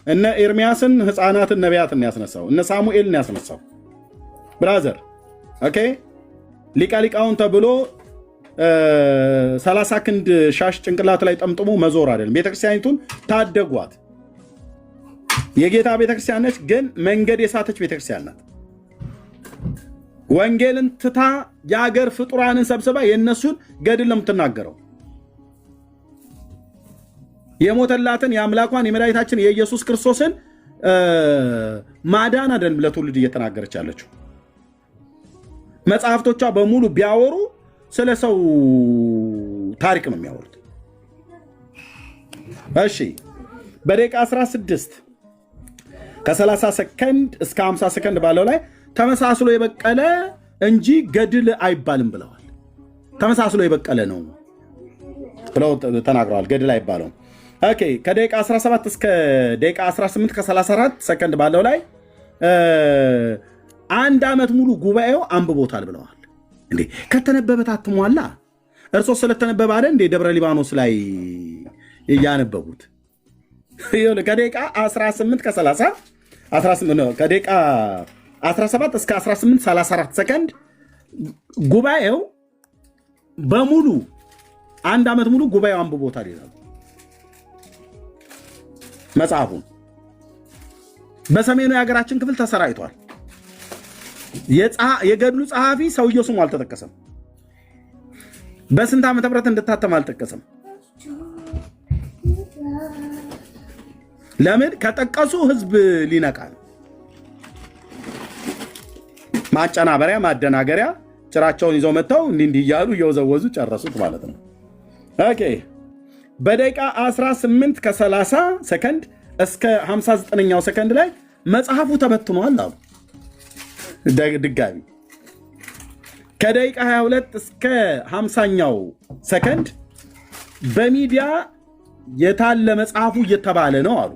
እነ ኤርሚያስን ህፃናትን ነቢያትን ያስነሳው፣ እነ ሳሙኤልን ያስነሳው። ብራዘር ኦኬ ሊቀ ሊቃውንት ተብሎ 30 ክንድ ሻሽ ጭንቅላት ላይ ጠምጥሞ መዞር አይደለም። ቤተክርስቲያኒቱን ታደጓት። የጌታ ቤተክርስቲያን ነች፣ ግን መንገድ የሳተች ቤተክርስቲያን ናት። ወንጌልን ትታ የሀገር ፍጡራንን ሰብስባ የእነሱን ገድል ነው የምትናገረው። የሞተላትን የአምላኳን የመድኃኒታችን የኢየሱስ ክርስቶስን ማዳን አይደለም ለትውልድ እየተናገረች ያለችው። መጽሐፍቶቿ በሙሉ ቢያወሩ ስለ ሰው ታሪክ ነው የሚያወሩት። እሺ በደቂቃ 16 ከ30 ሰከንድ እስከ 50 ሰከንድ ባለው ላይ ተመሳስሎ የበቀለ እንጂ ገድል አይባልም ብለዋል። ተመሳስሎ የበቀለ ነው ብለው ተናግረዋል። ገድል አይባለውም። ኦኬ ከደቂቃ 17 እስከ ደቂቃ 18 ከ34 ሰከንድ ባለው ላይ 1 ዓመት ሙሉ ጉባኤው አንብቦታል ብለዋል። እንዴ ከተነበበ ታትሟላ። እርሶ ስለተነበበ አይደል እንዴ ደብረ ሊባኖስ ላይ ያነበቡት? ከደቂቃ 18 ከ30 18 ነው ከደቂቃ 17 እስከ 18 34 ሰከንድ ጉባኤው በሙሉ 1 ዓመት ሙሉ ጉባኤው አንብቦታል ይላል መጽሐፉን። በሰሜኑ የሀገራችን ክፍል ተሰራይቷል። የገድሉ ጸሐፊ ሰውየው ስሙ አልተጠቀሰም። በስንት ዓመተ ምህረት እንደታተም አልጠቀሰም። ለምን? ከጠቀሱ ህዝብ ሊነቃል። ማጨናበሪያ ማደናገሪያ ጭራቸውን ይዘው መጥተው እንዲህ እያሉ እየወዘወዙ ጨረሱት ማለት ነው። ኦኬ በደቂቃ 18 ከ30 ሰከንድ እስከ 59ኛው ሰከንድ ላይ መጽሐፉ ተበትኗል አሉ። ድጋሚ ከደቂቃ 22 እስከ 50ኛው ሰከንድ በሚዲያ የታለ መጽሐፉ እየተባለ ነው አሉ።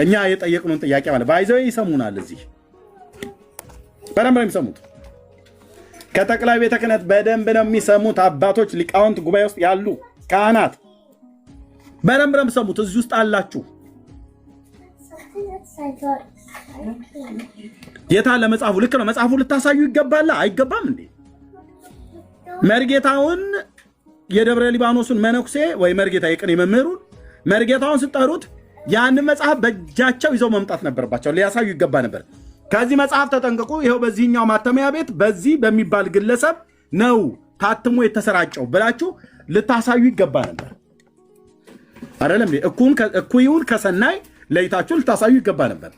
እኛ የጠየቅነውን ጥያቄ ማለት ባይዘው ይሰሙናል። እዚህ በደንብ ነው የሚሰሙት። ከጠቅላይ ቤተ ክህነት በደንብ ነው የሚሰሙት። አባቶች ሊቃውንት ጉባኤ ውስጥ ያሉ ካህናት በደንብ ነው የሚሰሙት። እዚህ ውስጥ አላችሁ። የታለ መጽሐፉ? ልክ ነው። መጽሐፉ ልታሳዩ ይገባል። አይገባም እንዴ? መርጌታውን የደብረ ሊባኖስን መነኩሴ ወይ መርጌታ የቅኔ መምህሩን መርጌታውን ስጠሩት ያንን መጽሐፍ በእጃቸው ይዘው መምጣት ነበረባቸው። ሊያሳዩ ይገባ ነበር። ከዚህ መጽሐፍ ተጠንቀቁ፣ ይኸው በዚህኛው ማተሚያ ቤት በዚህ በሚባል ግለሰብ ነው ታትሞ የተሰራጨው ብላችሁ ልታሳዩ ይገባ ነበር። አይደለም? እኩዩን ከሰናይ ለይታችሁ ልታሳዩ ይገባ ነበር።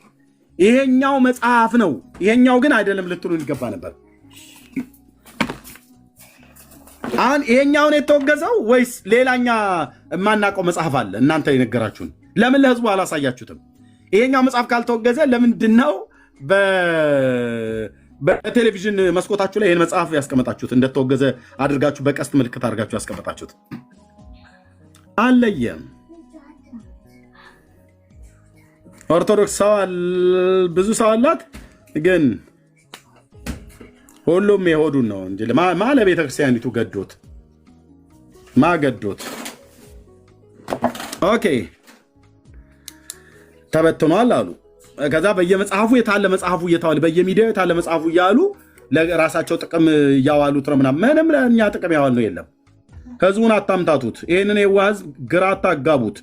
ይሄኛው መጽሐፍ ነው ይሄኛው ግን አይደለም ልትሉን ይገባ ነበር። አሁን ይሄኛውን የተወገዘው ወይስ ሌላኛ የማናውቀው መጽሐፍ አለ? እናንተ የነገራችሁን ለምን ለህዝቡ አላሳያችሁትም? ይሄኛው መጽሐፍ ካልተወገዘ ለምንድን ነው በቴሌቪዥን መስኮታችሁ ላይ ይህን መጽሐፍ ያስቀመጣችሁት? እንደተወገዘ አድርጋችሁ በቀስት ምልክት አድርጋችሁ ያስቀመጣችሁት አለየም። ኦርቶዶክስ ብዙ ሰው አላት፣ ግን ሁሉም የሆዱን ነው እንጂ ለቤተ ክርስቲያኒቱ ገዶት ማገዶት። ኦኬ ተበትኗል አሉ። ከዛ በየመጽሐፉ የታለ መጽሐፉ እየተባለ በየሚዲያው የታለ መጽሐፉ እያሉ ለራሳቸው ጥቅም እያዋሉት ነው። ምንም ለእኛ ጥቅም ያዋል ነው የለም። ህዝቡን አታምታቱት። ይህንን የዋህ ህዝብ ግራ አታጋቡት።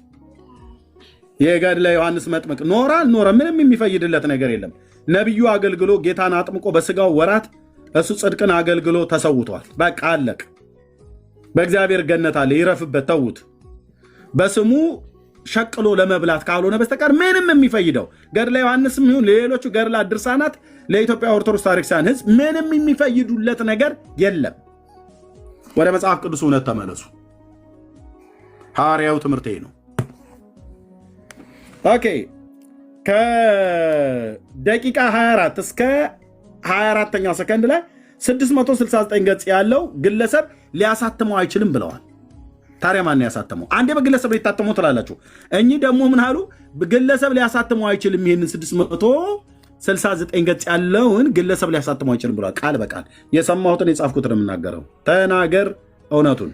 የገድለ ዮሐንስ መጥምቅ ኖረ አልኖረ ምንም የሚፈይድለት ነገር የለም። ነቢዩ አገልግሎ ጌታን አጥምቆ በስጋው ወራት እሱ ጽድቅን አገልግሎ ተሰውቷል። በቃ አለቅ። በእግዚአብሔር ገነት አለ፣ ይረፍበት፣ ተዉት። በስሙ ሸቅሎ ለመብላት ካልሆነ በስተቀር ምንም የሚፈይደው ገድለ ዮሐንስም ይሁን ሌሎቹ ገድላት ድርሳናት ለኢትዮጵያ ኦርቶዶክስ ታሪክሳን ሕዝብ ምንም የሚፈይዱለት ነገር የለም። ወደ መጽሐፍ ቅዱስ እውነት ተመለሱ። ሐዋርያው ትምህርት ነው። ኦኬ ከደቂቃ 24 እስከ 24ኛው ሰከንድ ላይ 669 ገጽ ያለው ግለሰብ ሊያሳትመው አይችልም ብለዋል። ታዲያ ማን ያሳተመው? አንዴ በግለሰብ ሊታተመው ትላላችሁ። እኚህ ደግሞ ምን አሉ? ግለሰብ ሊያሳትመው አይችልም። ይህንን 669 ገጽ ያለውን ግለሰብ ሊያሳትመው አይችልም ብለዋል። ቃል በቃል የሰማሁትን የጻፍኩትን የምናገረው። ተናገር እውነቱን።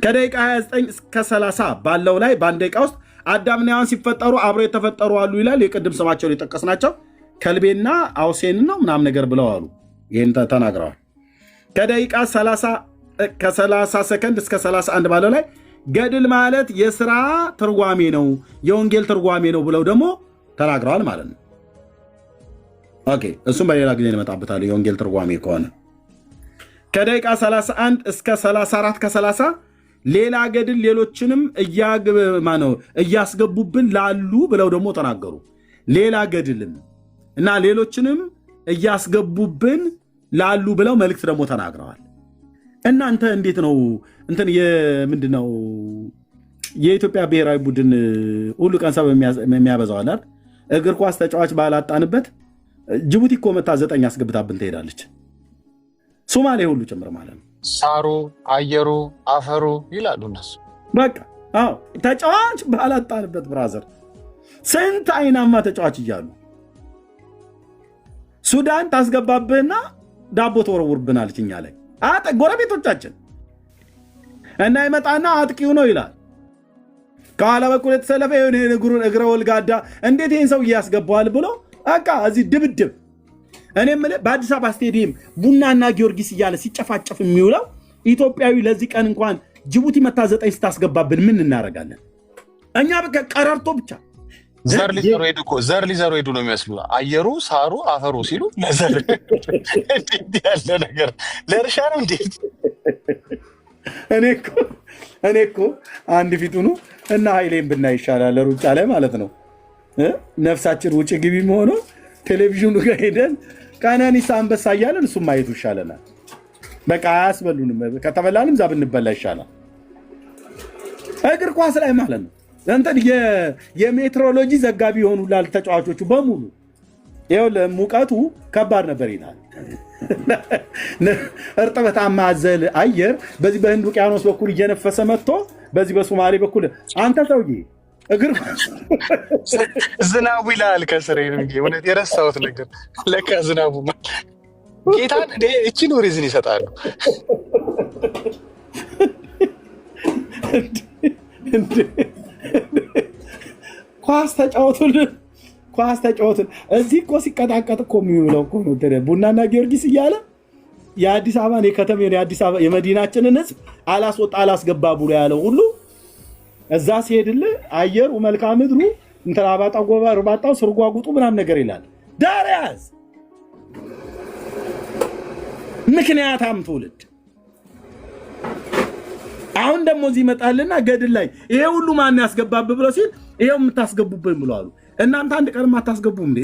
ከደቂቃ 29 እስከ 30 ባለው ላይ በአንድ ደቂቃ ውስጥ አዳምና ሔዋን ሲፈጠሩ አብረው የተፈጠሩ አሉ ይላል። የቅድም ስማቸውን የጠቀስናቸው ከልቤና አውሴን ነው ምናምን ነገር ብለው አሉ። ይህን ተናግረዋል። ከደቂቃ 30 ሰከንድ እስከ 31 ባለው ላይ ገድል ማለት የስራ ትርጓሜ ነው፣ የወንጌል ትርጓሜ ነው ብለው ደግሞ ተናግረዋል ማለት ነው። ኦኬ እሱም በሌላ ጊዜ እንመጣበታል። የወንጌል ትርጓሜ ከሆነ ከደቂቃ 31 እስከ 34 ከ30 ሌላ ገድል ሌሎችንም እያስገቡብን ላሉ ብለው ደግሞ ተናገሩ። ሌላ ገድልም እና ሌሎችንም እያስገቡብን ላሉ ብለው መልእክት ደግሞ ተናግረዋል። እናንተ እንዴት ነው እንትን ምንድን ነው የኢትዮጵያ ብሔራዊ ቡድን ሁሉ ቀን ሰብ የሚያበዛው አላት። እግር ኳስ ተጫዋች ባላጣንበት ጅቡቲ እኮ መታ 9 አስገብታብን ትሄዳለች። ሶማሌ ሁሉ ጭምር ማለት ነው። ሳሩ፣ አየሩ፣ አፈሩ ይላሉ እነሱ። በቃ አዎ ተጫዋች ባላጣንበት ብራዘር ስንት አይናማ ተጫዋች እያሉ ሱዳን ታስገባብህና ዳቦ ተወረውርብናለች እኛ ላይ ጎረቤቶቻችን እና ይመጣና አጥቂው ነው ይላል። ከኋላ በኩል የተሰለፈ የሆነ እግረ ወልጋዳ እንዴት ይህን ሰው እያስገባዋል ብሎ በቃ እዚህ ድብድብ። እኔ የምልህ በአዲስ አበባ ስቴዲየም ቡናና ጊዮርጊስ እያለ ሲጨፋጨፍ የሚውለው ኢትዮጵያዊ ለዚህ ቀን እንኳን ጅቡቲ መታ 9 ስታስገባብን ምን እናደርጋለን እኛ? በቃ ቀረርቶ ብቻ ዘር ሊዘሩ ሄዱ ነው የሚመስሉ። አየሩ፣ ሳሩ፣ አፈሩ ሲሉ ለዘር እንዴት ያለ ነገር ለእርሻ ነው እንዴት? እኔ እኮ አንድ ፊቱኑ እና ኃይሌን ብናይ ይሻላል ሩጫ ላይ ማለት ነው። ነፍሳችን ውጭ ግቢ ሆኖ ቴሌቪዥኑ ጋር ሄደን ቀነኒሳ አንበሳ እያለን እሱም ማየቱ ይሻለናል። በቃ አያስበሉንም። ከተበላንም ዛ ብንበላ ይሻላል። እግር ኳስ ላይ ማለት ነው እንትን የሜትሮሎጂ ዘጋቢ የሆኑላል ተጫዋቾቹ በሙሉ ይኸው ሙቀቱ ከባድ ነበር ይላል። እርጥበታማ አዘል አየር በዚህ በህንድ ውቅያኖስ በኩል እየነፈሰ መጥቶ በዚህ በሶማሌ በኩል አንተ ሰውዬ እግር ዝናቡ ይላል ከስሬ ነው እንጂ እውነት የረሳሁት ነገር ለካ ዝናቡ ጌታን እቺን ሪዝን ይሰጣሉ። ኳስ ተጫወቱን። እዚህ እኮ ሲቀጣቀጥ እኮ የሚውለው እኮ ነው ቡናና ጊዮርጊስ እያለ የአዲስ አበባን የከተሜን የአዲስ አበባ የመዲናችንን ህዝብ አላስወጣ አላስገባ ብሎ ያለው ሁሉ እዛ ሲሄድልህ አየሩ መልክዓ ምድሩ እንትን አባጣው እርባጣው ስርጓጉጡ ምናምን ነገር ይላል። ዳርያዝ ምክንያታም ትውልድ አሁን ደግሞ እዚህ ይመጣልና ገድል ላይ ይሄ ሁሉ ማን ያስገባብ ብሎ ሲል ይሄው የምታስገቡብን ብሎ አሉ። እናንተ አንድ ቀን ማታስገቡም እንዴ?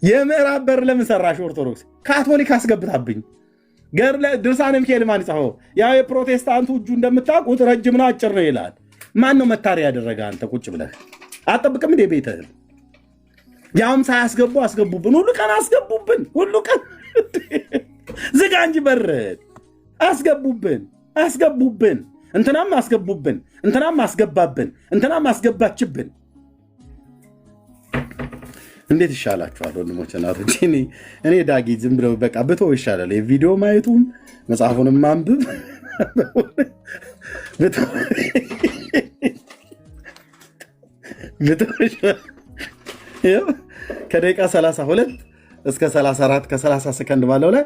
የምዕራብ በር ለምን ሰራሽ? ኦርቶዶክስ ካቶሊክ አስገብታብኝ ድርሳነ ሚካኤል ማን ይጻፈው? ያው የፕሮቴስታንቱ እጁ እንደምታውቁት ረጅም ነው አጭር ነው ይላል። ማን ነው መታሪያ ያደረገ? አንተ ቁጭ ብለህ አጠብቅም እንደ ቤትህን ያውም ሳያስገቡ አስገቡብን። ሁሉ ቀን አስገቡብን። ሁሉ ቀን ዝጋ እንጂ በር አስገቡብን። እንትናም አስገቡብን፣ እንትናም አስገባብን፣ እንትናም አስገባችብን። እንዴት ይሻላችኋል ወንድሞች እናቶች? እኔ ዳጊ ዝም ብለው በቃ ብተው ይሻላል። የቪዲዮ ማየቱም መጽሐፉንም ማንብብ ከደቂቃ 32 እስከ 34 ከ30 ሰከንድ ባለው ላይ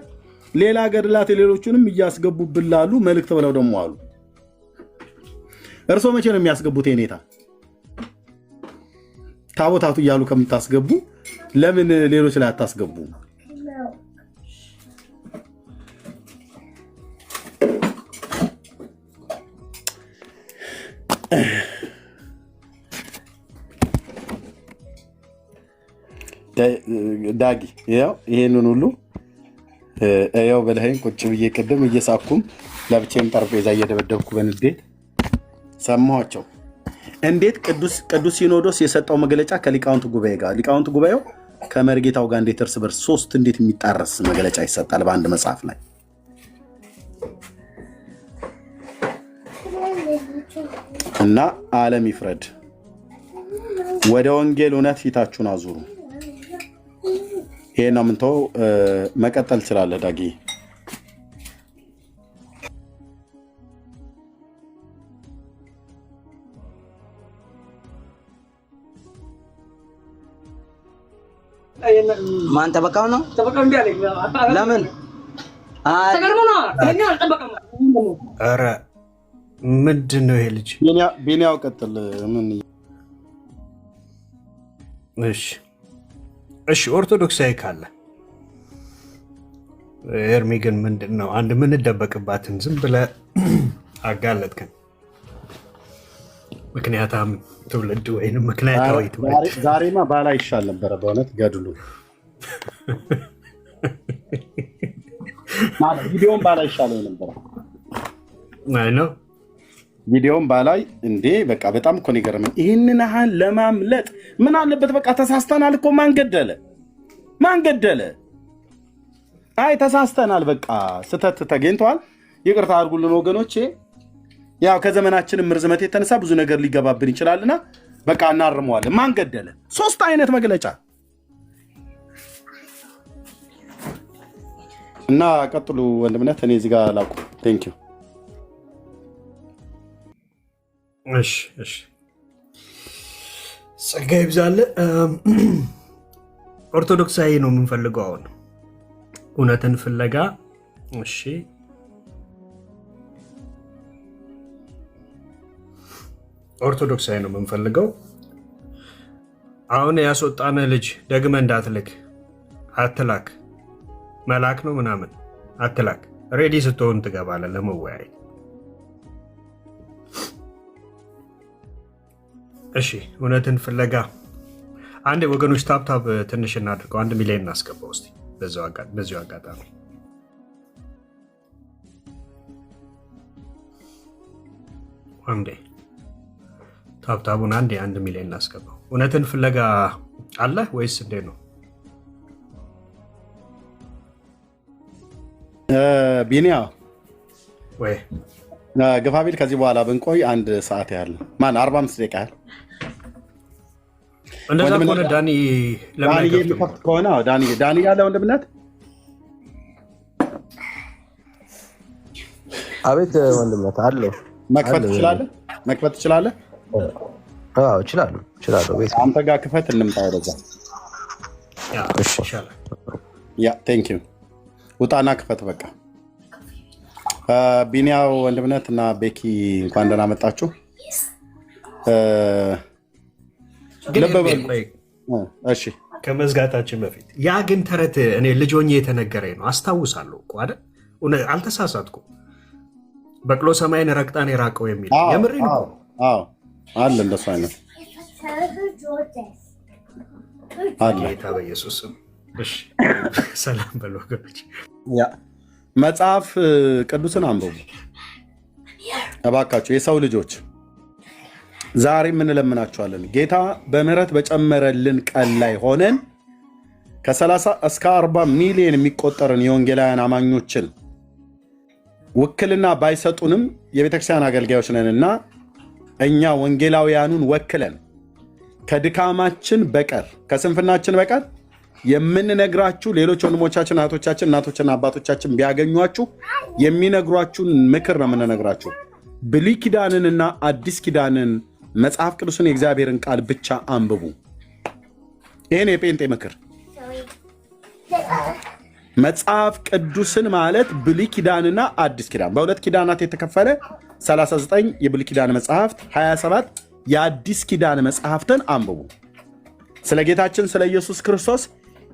ሌላ ገድላት የሌሎቹንም እያስገቡብን ላሉ መልእክት ብለው ደግሞ አሉ። እርሶ መቼ ነው የሚያስገቡት? የኔታ ታቦታቱ እያሉ ከምታስገቡ ለምን ሌሎች ላይ አታስገቡ? ዳጊ ያው ይሄንን ሁሉ ያው በለህን ቁጭ ብዬ ቅድም እየሳኩም ለብቻዬም ጠረጴዛ እየደበደብኩ በንዴት ሰማኋቸው። እንዴት ቅዱስ ሲኖዶስ የሰጠው መግለጫ ከሊቃውንት ጉባኤ ጋር ሊቃውንት ጉባኤው ከመርጌታው ጋር እንዴት እርስ በርስ ሶስት እንዴት የሚጣረስ መግለጫ ይሰጣል በአንድ መጽሐፍ ላይ? እና ዓለም ይፍረድ። ወደ ወንጌል እውነት ፊታችሁን አዙሩ። ይሄን ነው ምንተው። መቀጠል ትችላለህ ዳጊ። ማን ጠበቃው ነው? ለምን ኧረ ምንድን ነው ይሄ ልጅ? ቢኒያው ቀጥል። ምን? እሺ ኦርቶዶክሳዊ ካለ ኤርሚ ግን ምንድን ነው አንድ የምንደበቅባትን ዝም ብለህ አጋለጥከን። ምክንያታም ትውልድ ወይም ምክንያታዊ ትውልድ። ዛሬማ ባላ ይሻል ነበረ በእውነት ገድሉ ቪዲዮን ባላ ይሻለው ነበረ። አይ ነው ቪዲዮን ባላይ እንዴ በቃ በጣም እኮ ነው የገረመኝ። ይህንን ያህል ለማምለጥ ምን አለበት? በቃ ተሳስተናል እኮ ማን ገደለ? አይ ተሳስተናል፣ በቃ ስተት ተገኝቷል፣ ይቅርታ አድርጉልን ወገኖቼ። ያው ከዘመናችንም ርዝመት የተነሳ ብዙ ነገር ሊገባብን ይችላልና በቃ እናርመዋለን። ማን ገደለ? ሶስት አይነት መግለጫ እና ቀጥሉ ወንድምነት። እኔ እዚህ ጋር ላቁ። ቴንክ ዩ። እሺ ጸጋ ይብዛልህ። ኦርቶዶክሳዊ ነው የምንፈልገው አሁን እውነትን ፍለጋ። እሺ ኦርቶዶክሳዊ ነው የምንፈልገው። አሁን ያስወጣነ ልጅ ደግመህ እንዳትልክ፣ አትላክ። መላክ ነው ምናምን አትላክ። ሬዲ ስትሆን ትገባለህ ለመወያየት። እሺ እውነትን ፍለጋ አንድ ወገኖች ታብታብ ትንሽ እናድርገው። 1 ሚሊዮን እናስገባው እስቲ በዚሁ አጋጣሚ። አንዴ ታብታቡን 1 ሚሊዮን እናስገባው። እውነትን ፍለጋ አለ ወይስ እንዴት ነው? ቢኒያ ወይ ገፋቢል ከዚህ በኋላ ብንቆይ 1 ሰዓት ያህል 45 ደቂቃ ያህል እንደዛ ከሆነ ዳኒ ለማይከፍት ከሆነ ዳኒ ያለ ወንድምነት። አቤት ወንድምነት አለው። መክፈት ትችላለህ? አዎ እችላለሁ። ቤት አንተ ጋር ክፈት፣ እንምጣ ወደዛ። ያ ቴንክ ዩ። ውጣና ክፈት በቃ። ቢኒያው ወንድምነት እና ቤኪ እንኳን ደህና መጣችሁ። እሺ ከመዝጋታችን በፊት ያ ግን ተረት እኔ ልጅ ሆኜ የተነገረኝ ነው አስታውሳለሁ እኮ አይደል? አልተሳሳትኩም። በቅሎ ሰማይን ረግጣን የራቀው የሚል የምር ነው። አለ እንደሱ አይነት አለ። ጌታ በኢየሱስ ስም እሺ፣ ሰላም በሉ ወገኖች። ያ መጽሐፍ ቅዱስን አንብቡ እባካችሁ የሰው ልጆች። ዛሬ ምን ለምናችኋለን? ጌታ በምህረት በጨመረልን ቀን ላይ ሆነን ከ30 እስከ 40 ሚሊዮን የሚቆጠርን የወንጌላውያን አማኞችን ውክልና ባይሰጡንም የቤተክርስቲያን አገልጋዮች ነንና እኛ ወንጌላውያኑን ወክለን ከድካማችን በቀር ከስንፍናችን በቀር የምንነግራችሁ ሌሎች ወንድሞቻችን፣ እህቶቻችን፣ እናቶችና አባቶቻችን ቢያገኟችሁ የሚነግሯችሁን ምክር ነው የምንነግራችሁ። ብሉይ ኪዳንንና አዲስ ኪዳንን መጽሐፍ ቅዱስን የእግዚአብሔርን ቃል ብቻ አንብቡ። ይህን የጴንጤ ምክር መጽሐፍ ቅዱስን ማለት ብሉይ ኪዳንና አዲስ ኪዳን በሁለት ኪዳናት የተከፈለ 39 የብሉይ ኪዳን መጽሐፍት 27 የአዲስ ኪዳን መጽሐፍትን አንብቡ። ስለ ጌታችን ስለ ኢየሱስ ክርስቶስ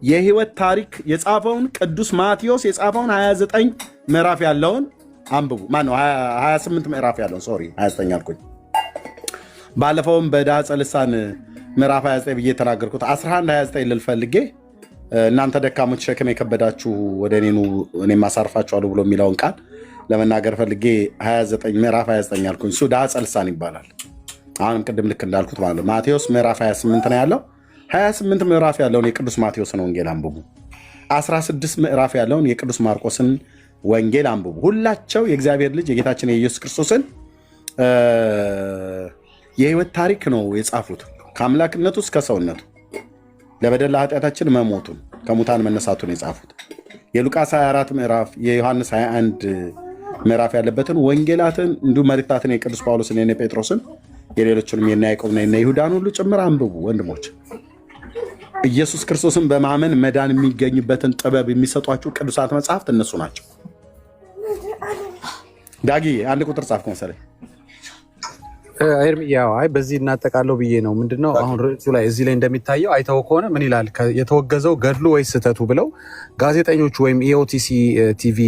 የህይወት ታሪክ የጻፈውን ቅዱስ ማቴዎስ የጻፈውን 29 ምዕራፍ ያለውን አንብቡ። ማነው 28 ምዕራፍ ያለውን 29 አልኩኝ። ባለፈውም በዳጸ ልሳን ምዕራፍ 29 ብዬ ተናገርኩት። 11 29 ልል ፈልጌ እናንተ ደካሞች ሸክም የከበዳችሁ ወደ እኔ ኑ እኔም አሳርፋችኋለሁ ብሎ የሚለውን ቃል ለመናገር ፈልጌ 29 ምዕራፍ 29 አልኩኝ። እሱ ዳጸ ልሳን ይባላል። አሁንም ቅድም ልክ እንዳልኩት ማለት ነው። ማቴዎስ ምዕራፍ 28 ነው ያለው። 28 ምዕራፍ ያለውን የቅዱስ ማቴዎስን ወንጌል አንብቡ። 16 ምዕራፍ ያለውን የቅዱስ ማርቆስን ወንጌል አንብቡ። ሁላቸው የእግዚአብሔር ልጅ የጌታችን የኢየሱስ ክርስቶስን የህይወት ታሪክ ነው የጻፉት። ከአምላክነቱ እስከ ሰውነቱ ለበደል ኃጢአታችን መሞቱን ከሙታን መነሳቱን የጻፉት የሉቃስ 24 ምዕራፍ የዮሐንስ 21 ምዕራፍ ያለበትን ወንጌላትን እንዲሁ መልእክታትን የቅዱስ ጳውሎስን የነ ጴጥሮስን የሌሎችንም የነ ያዕቆብና የነ ይሁዳን ሁሉ ጭምር አንብቡ ወንድሞች። ኢየሱስ ክርስቶስን በማመን መዳን የሚገኝበትን ጥበብ የሚሰጧችሁ ቅዱሳት መጽሐፍት እነሱ ናቸው። ዳጊ አንድ ቁጥር ጻፍኩ መሰለኝ። ያው አይ በዚህ እናጠቃለው ብዬ ነው። ምንድነው አሁን ርዕሱ ላይ እዚህ ላይ እንደሚታየው አይተው ከሆነ ምን ይላል? የተወገዘው ገድሉ ወይስ ስህተቱ ብለው ጋዜጠኞቹ ወይም ኢኦቲሲ ቲቪ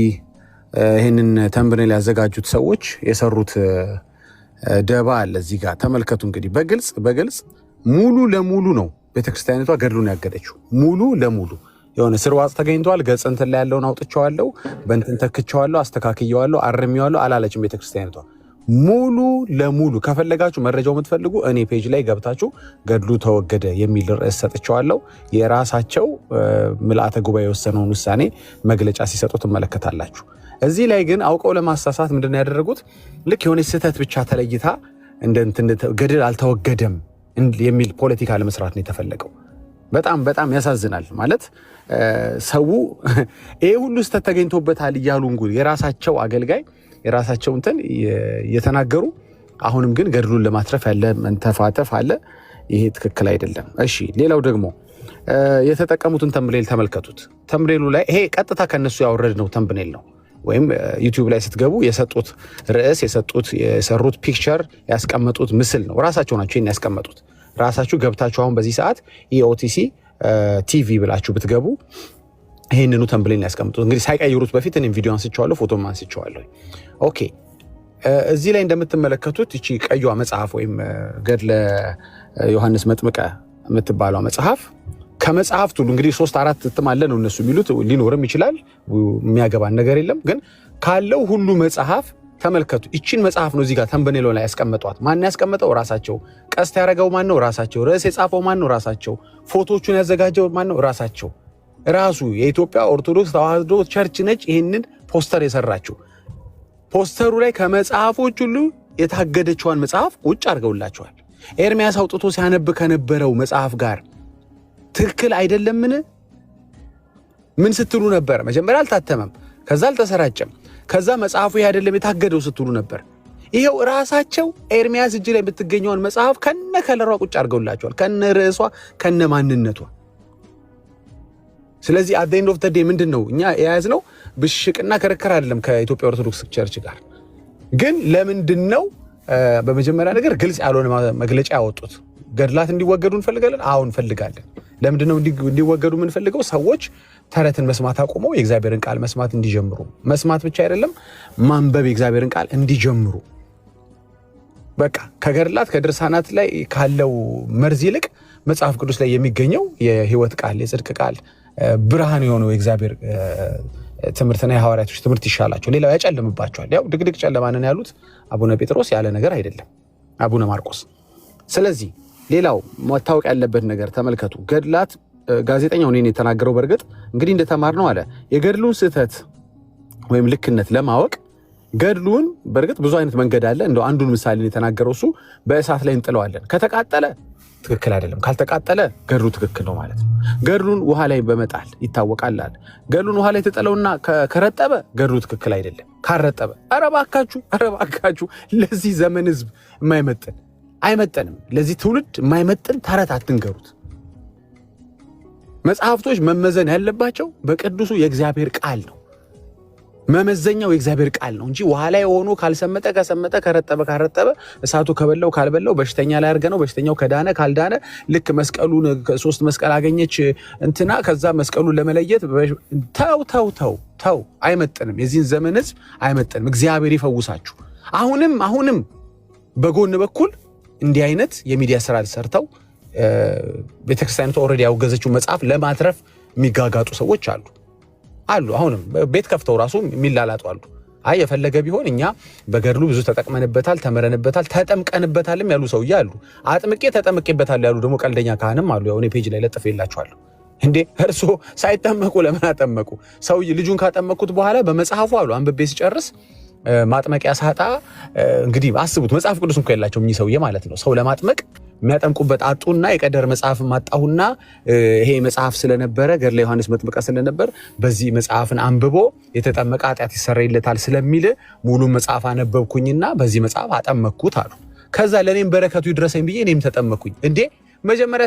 ይህንን ተምብኔል ያዘጋጁት ሰዎች የሰሩት ደባ አለ እዚህ ጋር ተመልከቱ። እንግዲህ በግልጽ ሙሉ ለሙሉ ነው ቤተክርስቲያኒቷ ገድሉን ያገደችው። ሙሉ ለሙሉ የሆነ ስርዋጽ ተገኝቷል፣ ገጽ እንትን ላይ ያለውን አውጥቼዋለሁ፣ በእንትን ተክቼዋለሁ፣ አስተካክየዋለሁ፣ አርሜዋለሁ አላለችም ቤተክርስቲያኒቷ። ሙሉ ለሙሉ ከፈለጋችሁ መረጃው የምትፈልጉ እኔ ፔጅ ላይ ገብታችሁ ገድሉ ተወገደ የሚል ርዕስ ሰጥቼዋለሁ። የራሳቸው ምልአተ ጉባኤ የወሰነውን ውሳኔ መግለጫ ሲሰጡ ትመለከታላችሁ። እዚህ ላይ ግን አውቀው ለማሳሳት ምንድን ያደረጉት ልክ የሆነ ስህተት ብቻ ተለይታ ገድል አልተወገደም የሚል ፖለቲካ ለመስራት ነው የተፈለገው። በጣም ያሳዝናል። ማለት ሰው ይሄ ሁሉ ስህተት ተገኝቶበታል እያሉ እንግዲህ የራሳቸው አገልጋይ የራሳቸው እንትን የተናገሩ አሁንም ግን ገድሉን ለማትረፍ ያለ መንተፋተፍ አለ። ይሄ ትክክል አይደለም። እሺ ሌላው ደግሞ የተጠቀሙትን ተምብኔል ተመልከቱት። ተምብኔሉ ላይ ይሄ ቀጥታ ከነሱ ያወረድነው ተምብኔል ነው። ወይም ዩቲዩብ ላይ ስትገቡ የሰጡት ርዕስ የሰሩት ፒክቸር ያስቀመጡት ምስል ነው። ራሳቸው ናቸው ይሄን ያስቀመጡት። ራሳችሁ ገብታችሁ አሁን በዚህ ሰዓት ኢኦቲሲ ቲቪ ብላችሁ ብትገቡ ይሄንኑ ተምብኔል ያስቀምጡት። እንግዲህ ሳይቀይሩት በፊት እኔም ቪዲዮ አንስቼዋለሁ፣ ፎቶም አንስቼዋለሁ። ኦኬ እዚህ ላይ እንደምትመለከቱት እቺ ቀዩዋ መጽሐፍ ወይም ገድለ ዮሐንስ መጥምቀ የምትባለው መጽሐፍ ከመጽሐፍት ሁሉ እንግዲህ 3-4 እትም አለ ነው እነሱ የሚሉት። ሊኖርም ይችላል፣ የሚያገባን ነገር የለም። ግን ካለው ሁሉ መጽሐፍ ተመልከቱ። እቺን መጽሐፍ ነው እዚህ ጋር ተምብኔሎ ላይ ያስቀመጧት። ማን ያስቀመጠው? ራሳቸው። ቀስት ያደረገው ማን ነው? ራሳቸው። ርዕስ የጻፈው ማን ነው? ራሳቸው። ፎቶቹን ያዘጋጀው ማን ነው? ራሳቸው። ራሱ የኢትዮጵያ ኦርቶዶክስ ተዋሕዶ ቸርች ነች ይህንን ፖስተር የሰራችው። ፖስተሩ ላይ ከመጽሐፎች ሁሉ የታገደችዋን መጽሐፍ ቁጭ አድርገውላቸዋል። ኤርሚያስ አውጥቶ ሲያነብ ከነበረው መጽሐፍ ጋር ትክክል አይደለምን? ምን ስትሉ ነበር? መጀመሪያ አልታተመም፣ ከዛ አልተሰራጨም፣ ከዛ መጽሐፉ ይሄ አይደለም የታገደው ስትሉ ነበር። ይሄው ራሳቸው ኤርሚያስ እጅ ላይ የምትገኘውን መጽሐፍ ከነ ከለሯ ቁጭ አድርገውላቸዋል፣ ከነ ርዕሷ ከነ ማንነቷ። ስለዚህ አት ዘ ኤንድ ኦፍ ዘ ዴይ ምንድነው እኛ የያዝነው? ብሽቅና ክርክር አይደለም ከኢትዮጵያ ኦርቶዶክስ ቸርች ጋር። ግን ለምንድነው በመጀመሪያ ነገር ግልጽ ያልሆነ መግለጫ ያወጡት? ገድላት እንዲወገዱ እንፈልጋለን። አሁን እንፈልጋለን። ለምንድነው እንዲወገዱ የምንፈልገው? ሰዎች ተረትን መስማት አቁመው የእግዚአብሔርን ቃል መስማት እንዲጀምሩ፣ መስማት ብቻ አይደለም ማንበብ የእግዚአብሔርን ቃል እንዲጀምሩ። በቃ ከገድላት ከድርሳናት ላይ ካለው መርዝ ይልቅ መጽሐፍ ቅዱስ ላይ የሚገኘው የሕይወት ቃል የጽድቅ ቃል ብርሃን የሆነው የእግዚአብሔር ትምህርትና የሐዋርያቶች ትምህርት ይሻላቸው። ሌላው ያጨልምባቸዋል። ያው ድቅድቅ ጨለማንን ያሉት አቡነ ጴጥሮስ ያለ ነገር አይደለም፣ አቡነ ማርቆስ። ስለዚህ ሌላው መታወቅ ያለበት ነገር ተመልከቱ። ገድላት ጋዜጠኛው እኔን የተናገረው በእርግጥ እንግዲህ እንደተማርነው አለ የገድሉን ስህተት ወይም ልክነት ለማወቅ ገድሉን በእርግጥ ብዙ አይነት መንገድ አለ። እንደው አንዱን ምሳሌ የተናገረው እሱ በእሳት ላይ እንጥለዋለን። ከተቃጠለ ትክክል አይደለም፣ ካልተቃጠለ ገድሉ ትክክል ነው ማለት ነው። ገድሉን ውሃ ላይ በመጣል ይታወቃል። ገድሉን ውሃ ላይ ተጠለውና ከረጠበ ገድሉ ትክክል አይደለም። ካረጠበ ኧረ እባካችሁ ለዚህ ዘመን ህዝብ የማይመጥን አይመጥንም። ለዚህ ትውልድ የማይመጥን ተረት አትንገሩት። መጽሐፍቶች መመዘን ያለባቸው በቅዱሱ የእግዚአብሔር ቃል ነው። መመዘኛው የእግዚአብሔር ቃል ነው እንጂ ውሃ ላይ ሆኖ ካልሰመጠ ከሰመጠ ከረጠበ ካረጠበ እሳቱ ከበላው ካልበላው በሽተኛ ላይ አድርገ ነው በሽተኛው ከዳነ ካልዳነ ልክ መስቀሉን 3 መስቀል አገኘች እንትና ከዛ መስቀሉን ለመለየት ተው አይመጥንም። የዚህን ዘመን ህዝብ አይመጥንም። እግዚአብሔር ይፈውሳችሁ። አሁንም በጎን በኩል እንዲህ አይነት የሚዲያ ስራ ሰርተው ቤተክርስቲያኒቱ ኦልሬዲ ያወገዘችው መጽሐፍ ለማትረፍ የሚጋጋጡ ሰዎች አሉ። አሁንም ቤት ከፍተው ራሱ የሚላላጡ አሉ። አይ የፈለገ ቢሆን እኛ በገድሉ ብዙ ተጠቅመንበታል፣ ተመረንበታል፣ ተጠምቀንበታልም ያሉ ሰውዬ አሉ። አጥምቄ ተጠምቄበታል ያሉ ደግሞ ቀልደኛ ካህንም አሉ። ያው እኔ ፔጅ ላይ ለጥፌላችኋለሁ። እንዴ እርሶ ሳይጠመቁ ለምን አጠመቁ? ሰውዬ ልጁን ካጠመቁት በኋላ በመጽሐፉ አሉ አንብቤ ሲጨርስ ማጥመቂያ ሳጣ እንግዲህ አስቡት። መጽሐፍ ቅዱስ እንኳን የላቸውም እኚህ ሰውዬ ማለት ነው። ሰው ለማጥመቅ የሚያጠምቁበት አጡና የቀደር መጽሐፍ ማጣሁና ይሄ መጽሐፍ ስለነበረ ገድለ ዮሐንስ መጥምቀ ስለነበር በዚህ መጽሐፍን አንብቦ የተጠመቀ ኃጢአት ይሰረይለታል ስለሚል ሙሉ መጽሐፍ አነበብኩኝና በዚህ መጽሐፍ አጠመቅኩት አሉ። ከዛ ለኔም በረከቱ ይድረሰኝ ብዬ እኔም ተጠመቅኩኝ። እንዴ መጀመሪያ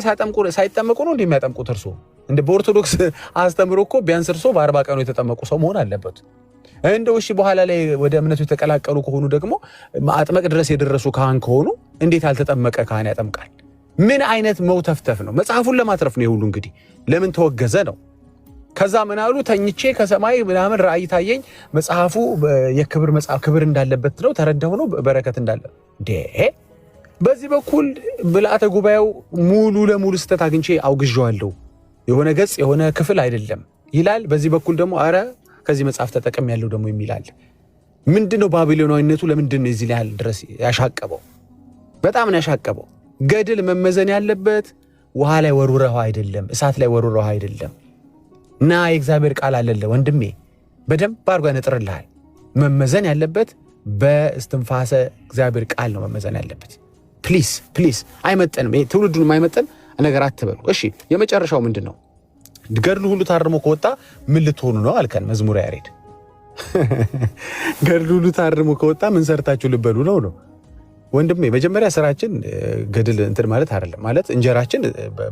ሳይጠመቁ ነው እንደሚያጠምቁት? እርሶ እንደ በኦርቶዶክስ አስተምሮ እኮ ቢያንስ እርሶ በ40 ቀኑ የተጠመቁ ሰው መሆን አለበት። እንደው እሺ በኋላ ላይ ወደ እምነቱ የተቀላቀሉ ከሆኑ ደግሞ ማጥመቅ ድረስ የደረሱ ካህን ከሆኑ እንዴት ያልተጠመቀ ካህን ያጠምቃል? ምን አይነት መውተፍተፍ ነው? መጽሐፉን ለማትረፍ ነው ይሁሉ እንግዲህ ለምን ተወገዘ ነው። ከዛ ምን አሉ? ተኝቼ ከሰማይ ምናምን ራእይ ታየኝ፣ መጽሐፉ የክብር መጽሐፍ ክብር እንዳለበት ነው ተረዳሁ ነው በረከት እንዳለ እንዴ። በዚህ በኩል ብልአተ ጉባኤው ሙሉ ለሙሉ ስተት አግኝቼ አውግዣለሁ፣ የሆነ ገጽ የሆነ ክፍል አይደለም ይላል። በዚህ በኩል ደግሞ አረ ከዚህ መጽሐፍ ተጠቅም ያለው ደግሞ የሚላል። ምንድነው ባቢሎናዊነቱ? ለምንድነው እዚህ ላይ ድረስ ያሻቀበው? በጣም ነው ያሻቀበው። ገድል መመዘን ያለበት ውሃ ላይ ወሩረው አይደለም፣ እሳት ላይ ወሩረው አይደለም። እና የእግዚአብሔር ቃል አለለ ወንድሜ በደንብ አድርጎ ያነጥርልሃል። መመዘን ያለበት በእስትንፋሰ እግዚአብሔር ቃል ነው መመዘን ያለበት። ፕሊስ አይመጠንም። ይሄ ትውልዱን የማይመጠን ነገር አትበሉ። እሺ የመጨረሻው ምንድነው? ገድሉ ሁሉ ታርሞ ከወጣ ምን ልትሆኑ ነው አልከን መዝሙረ ያሬድ። ገድሉ ሁሉ ታርሞ ከወጣ ምን ሰርታችሁ ልበሉ ነው ወንድሜ። መጀመሪያ ስራችን ገድል እንትን ማለት አይደለም። ማለት እንጀራችን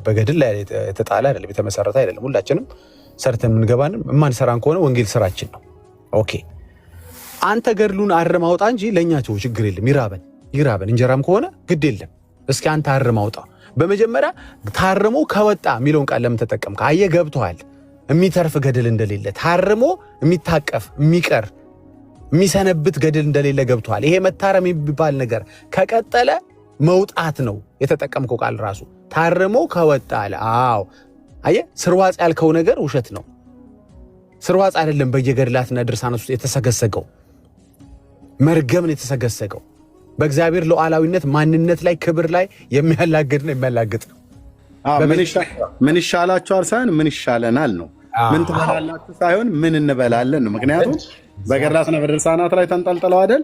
በገድል ላይ የተጣለ አይደለም፣ የተመሰረተ አይደለም። ሁላችንም ሰርተን የምንገባንም የማንሰራን ከሆነ ወንጌል ስራችን ነው። ኦኬ አንተ ገድሉን አርም አውጣ እንጂ ለእኛ ችግር የለም። ይራበን እንጀራም ከሆነ ግድ የለም። እስኪ አንተ አርም አውጣ። በመጀመሪያ ታርሞ ከወጣ የሚለውን ቃል ለምን ተጠቀምክ? አየህ ገብቶሃል። የሚተርፍ ገድል እንደሌለ ታርሞ የሚታቀፍ የሚቀር የሚሰነብት ገድል እንደሌለ ገብቶሃል። ይሄ መታረም የሚባል ነገር ከቀጠለ መውጣት ነው የተጠቀምከው ቃል ራሱ ታርሞ ከወጣ አለ። አዎ አየህ ስርዋጽ ያልከው ነገር ውሸት ነው። ስርዋጽ አይደለም በየገድላትና ድርሳናት ውስጥ የተሰገሰገው መርገም ነው የተሰገሰገው። በእግዚአብሔር ሉዓላዊነት ማንነት ላይ ክብር ላይ የሚያላግድ ነው የሚያላግጥ ነው። ምን ይሻላችኋል ሳይሆን ምን ይሻለናል ነው። ምን ትበላላችሁ ሳይሆን ምን እንበላለን ነው። ምክንያቱም በገድላትና በድርሳናት ላይ ተንጠልጥለው አይደል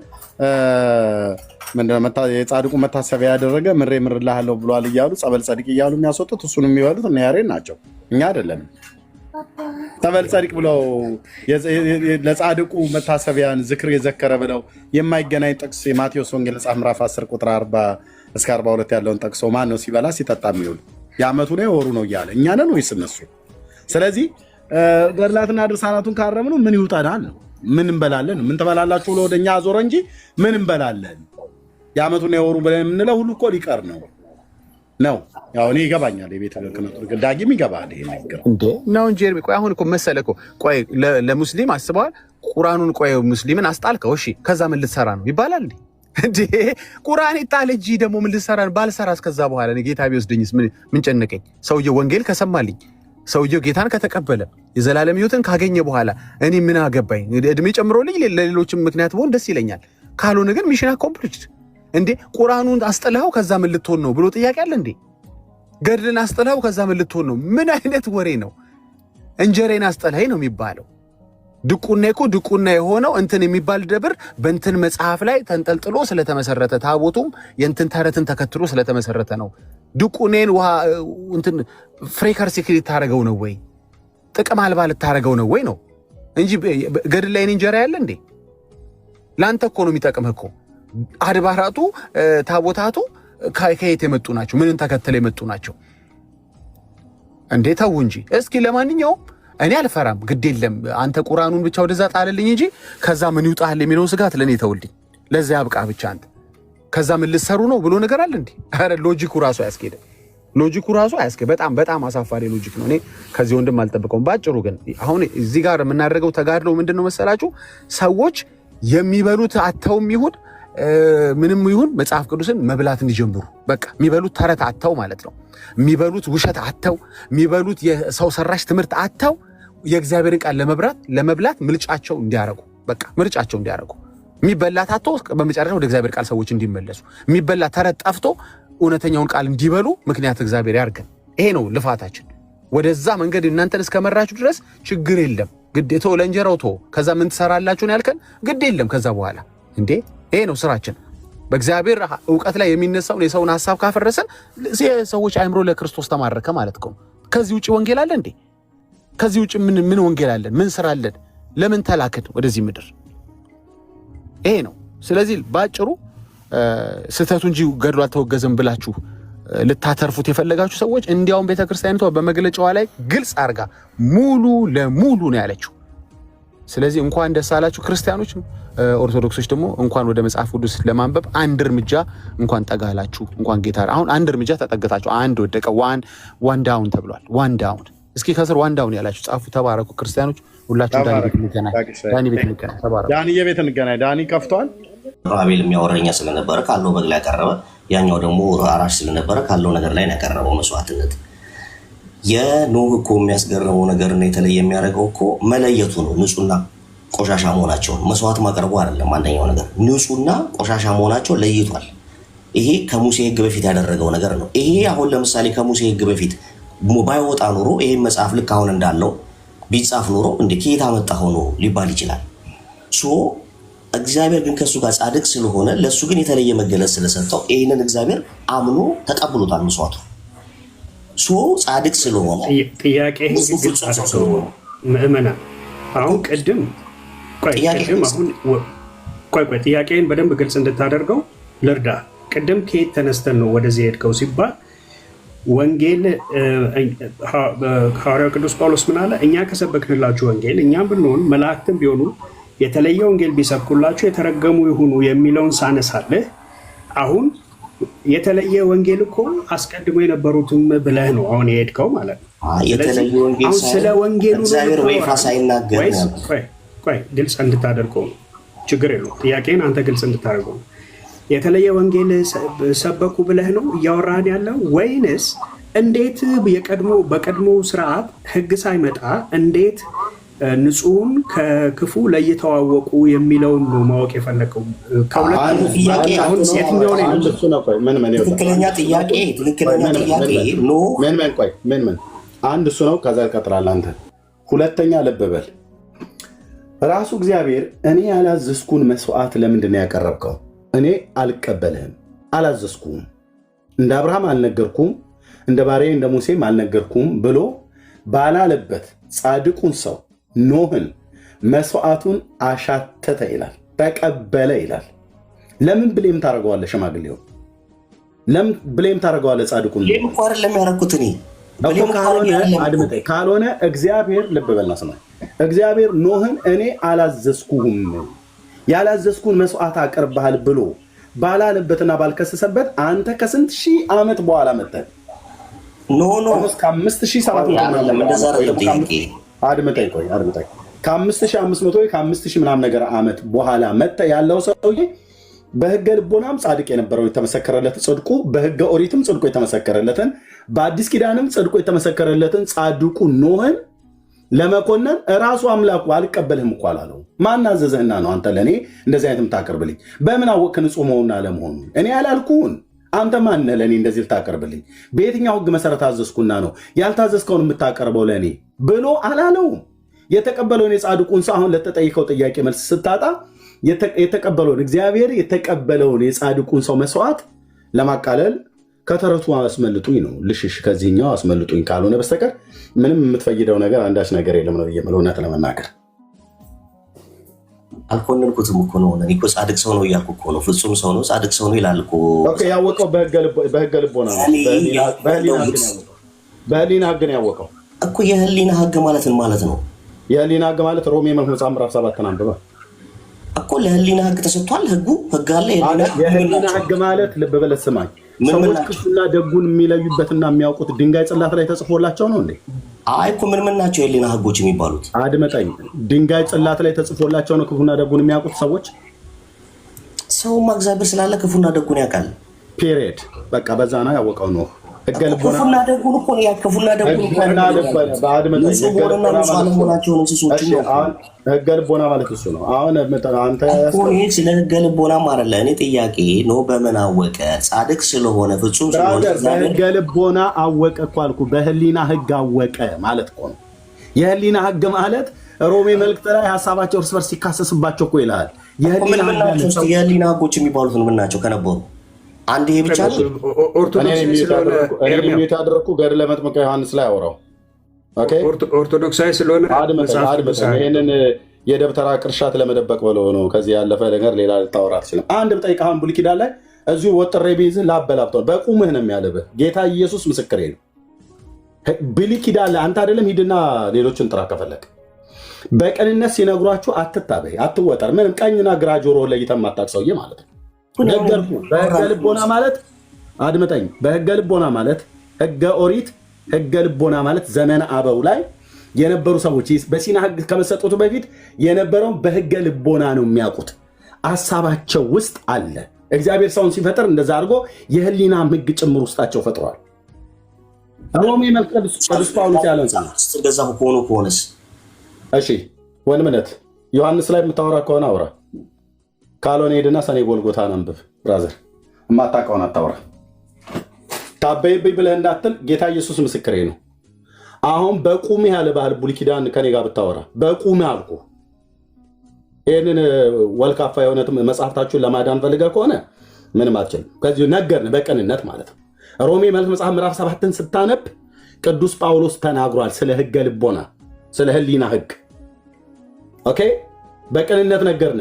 የጻድቁ መታሰቢያ ያደረገ ምሬ ምርልሃለሁ ብሏል እያሉ ጸበል ጸድቅ እያሉ የሚያስወጡት እሱን የሚበሉት እነ ያሬድ ናቸው፣ እኛ አይደለንም። ጸበል ጸድቅ ብለው ለጻድቁ መታሰቢያን ዝክር የዘከረ ብለው የማይገናኝ ጥቅስ የማቴዎስ ወንጌል መጽሐፍ ምዕራፍ 10 ቁጥር 40 እስከ 42 ያለውን ጠቅሶ ማን ነው ሲበላ ሲጠጣ የሚውል? የዓመቱ ነው የወሩ ነው እያለ እኛ ነን ወይስ እነሱ? ስለዚህ ገድላትና ድርሳናቱን ካረምኑ ምን ይውጣናል ነው? ምን እንበላለን? ምን ትበላላችሁ ብሎ ወደኛ አዞረ እንጂ ምን እንበላለን? የዓመቱ ነው የወሩ ብለን የምንለው ሁሉ እኮ ሊቀር ነው። ያው እኔ ይገባኛል። የቤተ ክህነቱ ዳጊም ይገባል። ይሄ ነገር እንዴ ነው እንጂ ቆይ አሁን እኮ መሰለህ እኮ ቆይ ለሙስሊም አስበዋል። ቁርአኑን ቆይ ሙስሊምን አስጣልከው፣ እሺ ከዛ ምን ልትሰራ ነው ይባላል እንዴ? ቁርአን ይጣል እንጂ ደግሞ ምን ልትሰራ ነው? ባልሰራስ ከዛ በኋላ እኔ ጌታ ቢወስደኝስ ምን ጨነቀኝ? ሰውየው ወንጌል ከሰማልኝ፣ ሰውየው ጌታን ከተቀበለ፣ የዘላለም ሕይወትን ካገኘ በኋላ እኔ ምን አገባኝ? እድሜ ጨምሮልኝ ለሌሎችም ምክንያት ብሆን ደስ ይለኛል። ካልሆነ ግን ሚሽን አኮምፕሊሽድ። እንዴ ቁርአኑን አስጥልኸው ከዛ ምን ልትሆን ነው ብሎ ጥያቄ አለ እንዴ? ገድልን አስጥልኸው ከዛ ምን ልትሆን ነው? ምን አይነት ወሬ ነው? እንጀራዬን አስጥልኸኝ ነው የሚባለው። ድቁና እኮ ድቁና የሆነው እንትን የሚባል ደብር በእንትን መጽሐፍ ላይ ተንጠልጥሎ ስለተመሰረተ ታቦቱም የእንትን ተረትን ተከትሎ ስለተመሰረተ ነው። ድቁኔን ውሃ እንትን ፍሬከር ሲክሪት ታረገው ነው ወይ ጥቅም አልባ ልታረገው ነው ወይ ነው እንጂ ገድል ላይ እንጀራ ያለ እንዴ? ለአንተ እኮ ነው የሚጠቅምህ እኮ። አድባራቱ ታቦታቱ ከየት የመጡ ናቸው? ምንን ተከትለው የመጡ ናቸው? እንዴ ተው እንጂ እስኪ። ለማንኛውም እኔ አልፈራም፣ ግድ የለም አንተ ቁርአኑን ብቻ ወደዛ ጣልልኝ እንጂ ከዛ ምን ይውጣል የሚለውን ስጋት ለኔ ተውልኝ። ለዛ ያብቃ ብቻ አንተ ከዛ ምን ልትሰሩ ነው ብሎ ነገር አለ እንዴ? አረ ሎጂኩ ራሱ አያስኬድ፣ ሎጂኩ ራሱ አያስኬድ። በጣም በጣም አሳፋሪ ሎጂክ ነው። እኔ ከዚህ ወንድም አልጠብቀውም። ባጭሩ ግን አሁን እዚህ ጋር የምናደርገው ተጋድሎ ምንድነው መሰላችሁ? ሰዎች የሚበሉት አተውም ይሁን ምንም ይሁን መጽሐፍ ቅዱስን መብላት እንዲጀምሩ። በቃ የሚበሉት ተረት አተው ማለት ነው። የሚበሉት ውሸት አተው፣ የሚበሉት የሰው ሰራሽ ትምህርት አተው የእግዚአብሔርን ቃል ለመብላት ምርጫቸው እንዲያረጉ፣ በቃ ምርጫቸው እንዲያረጉ። የሚበላ ታቶ በመጨረሻ ወደ እግዚአብሔር ቃል ሰዎች እንዲመለሱ፣ የሚበላ ተረት ጠፍቶ እውነተኛውን ቃል እንዲበሉ ምክንያት እግዚአብሔር ያርገን። ይሄ ነው ልፋታችን። ወደዛ መንገድ እናንተን እስከመራችሁ ድረስ ችግር የለም። ግዴታ ለእንጀራው ቶ ከዛ ምን ትሰራላችሁ ነው ያልከን? ግድ የለም ከዛ በኋላ እንዴ ይሄ ነው ስራችን። በእግዚአብሔር ዕውቀት ላይ የሚነሳውን የሰውን ሐሳብ ካፈረሰን ሰዎች አእምሮ ለክርስቶስ ተማረከ ማለት ነው። ከዚህ ውጪ ወንጌል አለ እንዴ? ከዚህ ውጪ ምን ወንጌል አለን? ምን ስራ አለን? ለምን ተላክን ወደዚህ ምድር? ይሄ ነው። ስለዚህ ባጭሩ ስህተቱ እንጂ ገድሉ አልተወገዘም ብላችሁ ልታተርፉት የፈለጋችሁ ሰዎች እንዲያውም ቤተክርስቲያኒቷ በመግለጫዋ ላይ ግልጽ አድርጋ ሙሉ ለሙሉ ነው ያለችው። ስለዚህ እንኳን ደስ አላችሁ ክርስቲያኖች፣ ኦርቶዶክሶች ደግሞ እንኳን ወደ መጽሐፍ ቅዱስ ለማንበብ አንድ እርምጃ እንኳን ጠጋላችሁ። እንኳን ጌታ አሁን አንድ እርምጃ ተጠግታችሁ አንድ ወደቀ ዋን ዳውን ተብሏል። ዋን ዳውን እስኪ ከስር ዋን ዳውን ያላችሁ ጻፉ። ተባረኩ ክርስቲያኖች ሁላችሁ። ዳኒ ቤት እንገናኝ። ተባረኩ። ዳኒ የቤት እንገናኝ። ዳኒ ከፍቷል። አቤል የሚያወራኛ ስለነበረ ካለው በግ ላይ ያቀረበ፣ ያኛው ደግሞ አራሽ ስለነበረ ካለው ነገር ላይ ያቀረበው መስዋዕትነት። የኖህ እኮ የሚያስገርመው ነገር እና የተለየ የሚያደርገው እኮ መለየቱ ነው። ንጹህና ቆሻሻ መሆናቸውን መስዋዕት ማቅረቡ አይደለም። አንደኛው ነገር ንጹህና ቆሻሻ መሆናቸው ለይቷል። ይሄ ከሙሴ ሕግ በፊት ያደረገው ነገር ነው። ይሄ አሁን ለምሳሌ ከሙሴ ሕግ በፊት ባይወጣ ኖሮ ይሄን መጽሐፍ ልክ አሁን እንዳለው ቢጻፍ ኖሮ እንደ ከየት አመጣኸው ነው ሊባል ይችላል። እግዚአብሔር ግን ከሱ ጋር ጻድቅ ስለሆነ ለሱ ግን የተለየ መገለጽ ስለሰጠው ይሄንን እግዚአብሔር አምኖ ተቀብሎታል መስዋዕቱ። ጻድቅ ስለሆነ ጥያቄ ግልጽ አድርገው ምእመና። አሁን ቅድም ጥያቄን በደንብ ግልጽ እንድታደርገው ልርዳ። ቅድም ከየት ተነስተን ነው ወደዚህ ሄድከው ሲባል ወንጌል ሐዋርያው ቅዱስ ጳውሎስ ምን አለ? እኛ ከሰበክንላችሁ ወንጌል እኛም ብንሆን መላእክትም ቢሆኑ የተለየ ወንጌል ቢሰብኩላችሁ የተረገሙ ይሁኑ የሚለውን ሳነሳለህ። አሁን የተለየ ወንጌል እኮ አስቀድሞ የነበሩትም ብለህ ነው አሁን የሄድከው ማለት ነው። የተለየ ወንጌል ስለ ወንጌሉ እግዚአብሔር ወይፋ ሳይናገር ግልጽ እንድታደርገው ነው። ችግር የለውም። ጥያቄን አንተ ግልጽ እንድታደርገው ነው። የተለየ ወንጌል ሰበኩ ብለህ ነው እያወራህን ያለው ወይንስ እንዴት በቀድሞ ስርዓት ህግ ሳይመጣ እንዴት ንጹህን ከክፉ ለይተዋወቁ የሚለውን ነው ማወቅ የፈለከው? ትክክለኛ ጥያቄ አንድ እሱ ነው። ከዛ ይቀጥላል። አንተ ሁለተኛ ልብ በል። ራሱ እግዚአብሔር እኔ ያላዘዝኩን መስዋዕት ለምንድን ነው ያቀረብከው? እኔ አልቀበልህም፣ አላዘዝኩም፣ እንደ አብርሃም አልነገርኩም፣ እንደ ባሪያዬ እንደ ሙሴም አልነገርኩም ብሎ ባላለበት ጻድቁን ሰው ኖህን መስዋዕቱን አሻተተ ይላል፣ ተቀበለ ይላል። ለምን ብሌም ታደርገዋለህ? ሽማግሌው ለምን ብሌም ታደርገዋለህ? ጻድቁን ካልሆነ እግዚአብሔር ልብ በልና ስማ፣ እግዚአብሔር ኖህን እኔ አላዘዝኩህም ያላዘዝኩን መስዋዕት አቅርበሃል ብሎ ባላለበትና ባልከሰሰበት አንተ ከስንት ሺህ ዓመት በኋላ መጥተህ ከ5500 ከ5000 ምናምን ነገር ዓመት በኋላ መጥተህ ያለው ሰውዬ በህገ ልቦናም ጻድቅ የነበረው የተመሰከረለት ጽድቁ፣ በህገ ኦሪትም ጽድቁ የተመሰከረለትን፣ በአዲስ ኪዳንም ጽድቁ የተመሰከረለትን ጻድቁ ኖህን ለመኮነን እራሱ አምላኩ አልቀበልህም እኮ አላለው። ማን አዘዘህና ነው አንተ ለእኔ እንደዚህ አይነት የምታቀርብልኝ? በምን አወቅህ ንጹህ መሆኑን አለመሆኑ? እኔ ያላልኩህን አንተ ማነህ ለእኔ እንደዚህ ልታቀርብልኝ? በየትኛው ህግ መሰረት አዘዝኩና ነው ያልታዘዝከውን የምታቀርበው ለእኔ ብሎ አላለውም። የተቀበለውን የጻድቁን ሰው አሁን ለተጠይቀው ጥያቄ መልስ ስታጣ የተቀበለውን እግዚአብሔር የተቀበለውን የጻድቁን ሰው መስዋዕት ለማቃለል ከተረቱ አስመልጡኝ ነው። ልሽሽ ከዚህኛው አስመልጡኝ ካልሆነ በስተቀር ምንም የምትፈይደው ነገር አንዳች ነገር የለም ነው የምለው። እውነት ለመናገር አልኮነንኩትም እኮ ነው። እኔ እኮ ጻድቅ ሰው ነው እያልኩ እኮ ነው። ፍጹም ሰው ነው፣ ጻድቅ ሰው ነው ይላል እኮ። ያወቀው በህገ ልቦና በህሊና ህግ ነው ያወቀው እኮ። የህሊና ህግ ማለት ምን ማለት ነው? የህሊና ህግ ማለት ሮሜ መጽሐፍ ምዕራፍ 7 አንብበ እኮ ለህሊና ህግ ተሰጥቷል። ህግ አለ። የህሊና ህግ ማለት ልብ በለስ ስማኝ፣ ሰዎች ክፉና ደጉን የሚለዩበትና የሚያውቁት ድንጋይ ጽላት ላይ ተጽፎላቸው ነው እንዴ? አይ እኮ ምን ናቸው የህሊና ህጎች የሚባሉት? አድመጠኝ። ድንጋይ ጽላት ላይ ተጽፎላቸው ነው ክፉና ደጉን የሚያውቁት ሰዎች። ሰውማ እግዚአብሔር ስላለ ክፉና ደጉን ያውቃል። ፔሪየድ። በቃ በዛ ነው ያወቀው ነው። ክፉና ደጉን እኮ ነው ክፉና ደጉን ህገ ልቦና ማለት እሱ ነው። አሁን አንተ ስለ ህገ ልቦና ማረለ እኔ ጥያቄ ነው። በምን አወቀ? ጻድቅ ስለሆነ ፍጹም ስለሆነ በህገ ልቦና አወቀ እኮ አልኩ። በህሊና ህግ አወቀ ማለት እኮ ነው። የህሊና ህግ ማለት ሮሜ መልእክት ላይ ሀሳባቸው እርስ በርስ ሲካሰስባቸው እኮ ይላል። የህሊና ህጎች የሚባሉት ምን ናቸው ከነበሩ? አንድ ይሄ ብቻ ነው። ኦርቶዶክስ ያደረኩ ገድለ መጥምቀ ዮሐንስ ላይ አወራው። ኦርቶዶክሳዊ ስለሆነ ይህንን የደብተራ ቅርሻት ለመደበቅ ብለው ነው። ከዚህ ያለፈ ነገር ሌላ ልታወራ አትችልም። አንድ ብጠይቅህን ብሉይ ኪዳን ላይ እዚሁ ወጥሬ ቢይዝህ ላበላብተው በቁምህ ነው የሚያልብህ። ጌታ ኢየሱስ ምስክሬ ነው። ብሉይ ኪዳን ላይ አንተ አይደለም ሂድና ሌሎችን ጥራ ከፈለግ። በቅንነት ሲነግሯችሁ አትታበይ፣ አትወጠር። ምንም ቀኝና ግራ ጆሮ ለይተህ የማታውቅ ሰውዬ ማለት ነው። ነገርኩ። በህገ ልቦና ማለት አድምጠኝ። በህገ ልቦና ማለት ህገ ኦሪት፣ ህገ ልቦና ማለት ዘመነ አበው ላይ የነበሩ ሰዎች በሲና ህግ ከመሰጠቱ በፊት የነበረውን በህገ ልቦና ነው የሚያውቁት። ሀሳባቸው ውስጥ አለ። እግዚአብሔር ሰውን ሲፈጥር እንደዛ አድርጎ የህሊና ህግ ጭምር ውስጣቸው ፈጥሯል። ሮሜ መልክ ቅዱስ ጳውሎስ ያለው ገዛ ከሆነስ እሺ ወንድምነት ዮሐንስ ላይ የምታወራ ከሆነ አውራ፣ ካልሆነ ሄድና ሰኔ ጎልጎታን አንብብ። ብራዘር የማታውቀውን አታውራ። ታበይብኝ ብለህ እንዳትል ጌታ ኢየሱስ ምስክሬ ነው። አሁን በቁምህ ያለ ባህል ብሉይ ኪዳን ከኔ ጋር ብታወራ በቁምህ አልኩ። ይህንን ወልካፋ የሆነ መጽሐፍታችሁን ለማዳን ፈልገህ ከሆነ ምንም አትችልም። ከዚሁ ነገርን በቅንነት ማለት ነው። ሮሜ መልክ መጽሐፍ ምዕራፍ 7ን ስታነብ ቅዱስ ጳውሎስ ተናግሯል ስለ ህገ ልቦና፣ ስለ ህሊና ህግ። ኦኬ በቅንነት ነገርን።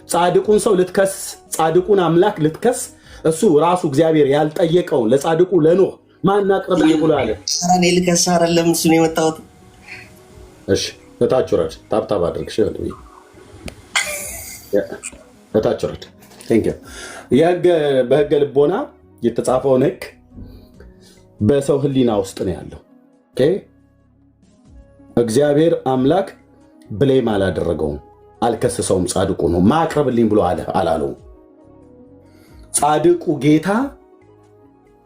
ጻድቁን ሰው ልትከስ፣ ጻድቁን አምላክ ልትከስ፣ እሱ ራሱ እግዚአብሔር ያልጠየቀውን ለጻድቁ ለኖህ ማን አቅርብልኝ ብሎ አለ። እኔ ልከስ አይደለም እሱ ነው የመጣሁት። እሺ እታች ወረድ፣ ታብታብ አድርግ። እሺ እታች ወረድ። በህገ ልቦና የተጻፈውን ህግ በሰው ህሊና ውስጥ ነው ያለው። እግዚአብሔር አምላክ ብሌም አላደረገውም፣ አልከሰሰውም። ጻድቁ ነው ማቅረብልኝ ብሎ አላለውም። ጻድቁ ጌታ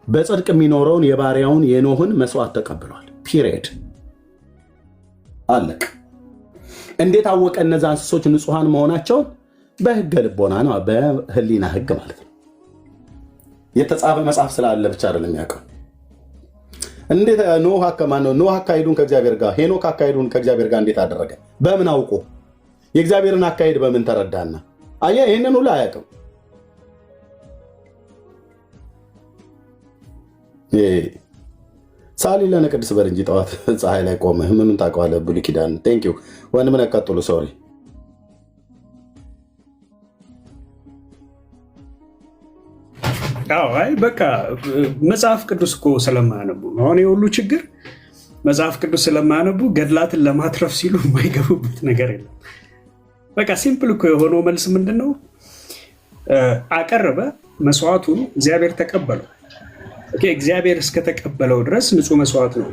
በጽድቅ የሚኖረውን የባሪያውን የኖህን መስዋዕት ተቀብሏል። ፒሪየድ አለቅ። እንዴት አወቀ እነዛ እንስሶች ንጹሐን መሆናቸውን? በህገ ልቦና ነው፣ በህሊና ህግ ማለት ነው። የተጻፈ መጽሐፍ ስላለ ብቻ አይደለም የሚያውቀው። እንዴት ኖህ አካሄዱን ከእግዚአብሔር ጋር፣ ሄኖክ አካሄዱን ከእግዚአብሔር ጋር እንዴት አደረገ? በምን አውቆ? የእግዚአብሔርን አካሄድ በምን ተረዳና? አየህ፣ ይህንን ሁሉ አያውቅም። ሳሊ ለነ ቅድስ በር እንጂ ጠዋት ፀሐይ ላይ ቆመህ ምኑን ታውቀዋለህ? ብሉይ ኪዳን ቴንክ ዩ ወንድም ነህ። ቀጥሉ። ሶሪ አይ በቃ መጽሐፍ ቅዱስ እኮ ስለማያነቡ ነው አሁን የሁሉ ችግር። መጽሐፍ ቅዱስ ስለማያነቡ ገድላትን ለማትረፍ ሲሉ የማይገቡበት ነገር የለም። በቃ ሲምፕል እኮ የሆነው መልስ ምንድን ነው? አቀረበ፣ መስዋዕቱን እግዚአብሔር ተቀበለው። እግዚአብሔር እስከተቀበለው ድረስ ንጹህ መስዋዕት ነው።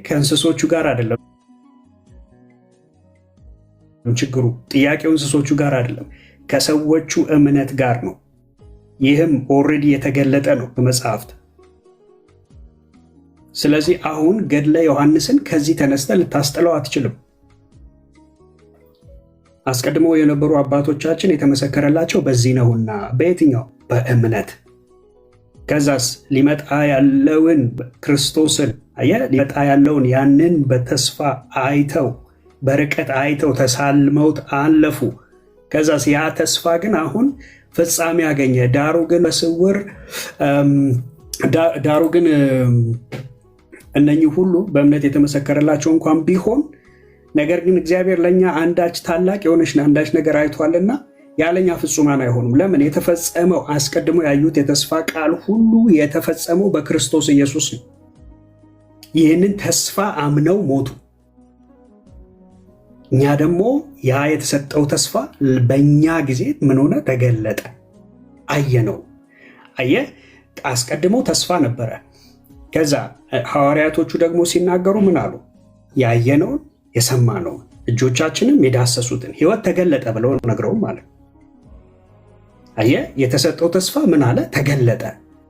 ከእንስሶቹ ጋር አይደለም ችግሩ። ጥያቄው እንስሶቹ ጋር አይደለም፣ ከሰዎቹ እምነት ጋር ነው። ይህም ኦልሬዲ የተገለጠ ነው በመጽሐፍት። ስለዚህ አሁን ገድለ ዮሐንስን ከዚህ ተነስተ ልታስጥለው አትችልም። አስቀድመው የነበሩ አባቶቻችን የተመሰከረላቸው በዚህ ነውና። በየትኛው? በእምነት። ከዛስ ሊመጣ ያለውን ክርስቶስን ሊመጣ ያለውን ያንን በተስፋ አይተው በርቀት አይተው ተሳልመውት አለፉ። ከዛስ ያ ተስፋ ግን አሁን ፍጻሜ ያገኘ። ዳሩ ግን በስውር እነኚህ ሁሉ በእምነት የተመሰከረላቸው እንኳን ቢሆን ነገር ግን እግዚአብሔር ለእኛ አንዳች ታላቅ የሆነች አንዳች ነገር አይቷልና ያለኛ ፍጹማን አይሆኑም። ለምን? የተፈጸመው አስቀድሞ ያዩት የተስፋ ቃል ሁሉ የተፈጸመው በክርስቶስ ኢየሱስ ነው። ይህንን ተስፋ አምነው ሞቱ። እኛ ደግሞ ያ የተሰጠው ተስፋ በእኛ ጊዜ ምን ሆነ? ተገለጠ፣ አየነው። አስቀድሞ ተስፋ ነበረ። ከዛ ሐዋርያቶቹ ደግሞ ሲናገሩ ምን አሉ? ያየነውን የሰማነውን እጆቻችንም የዳሰሱትን ሕይወት ተገለጠ ብለው ነግረው ማለት። የተሰጠው ተስፋ ምን አለ? ተገለጠ፣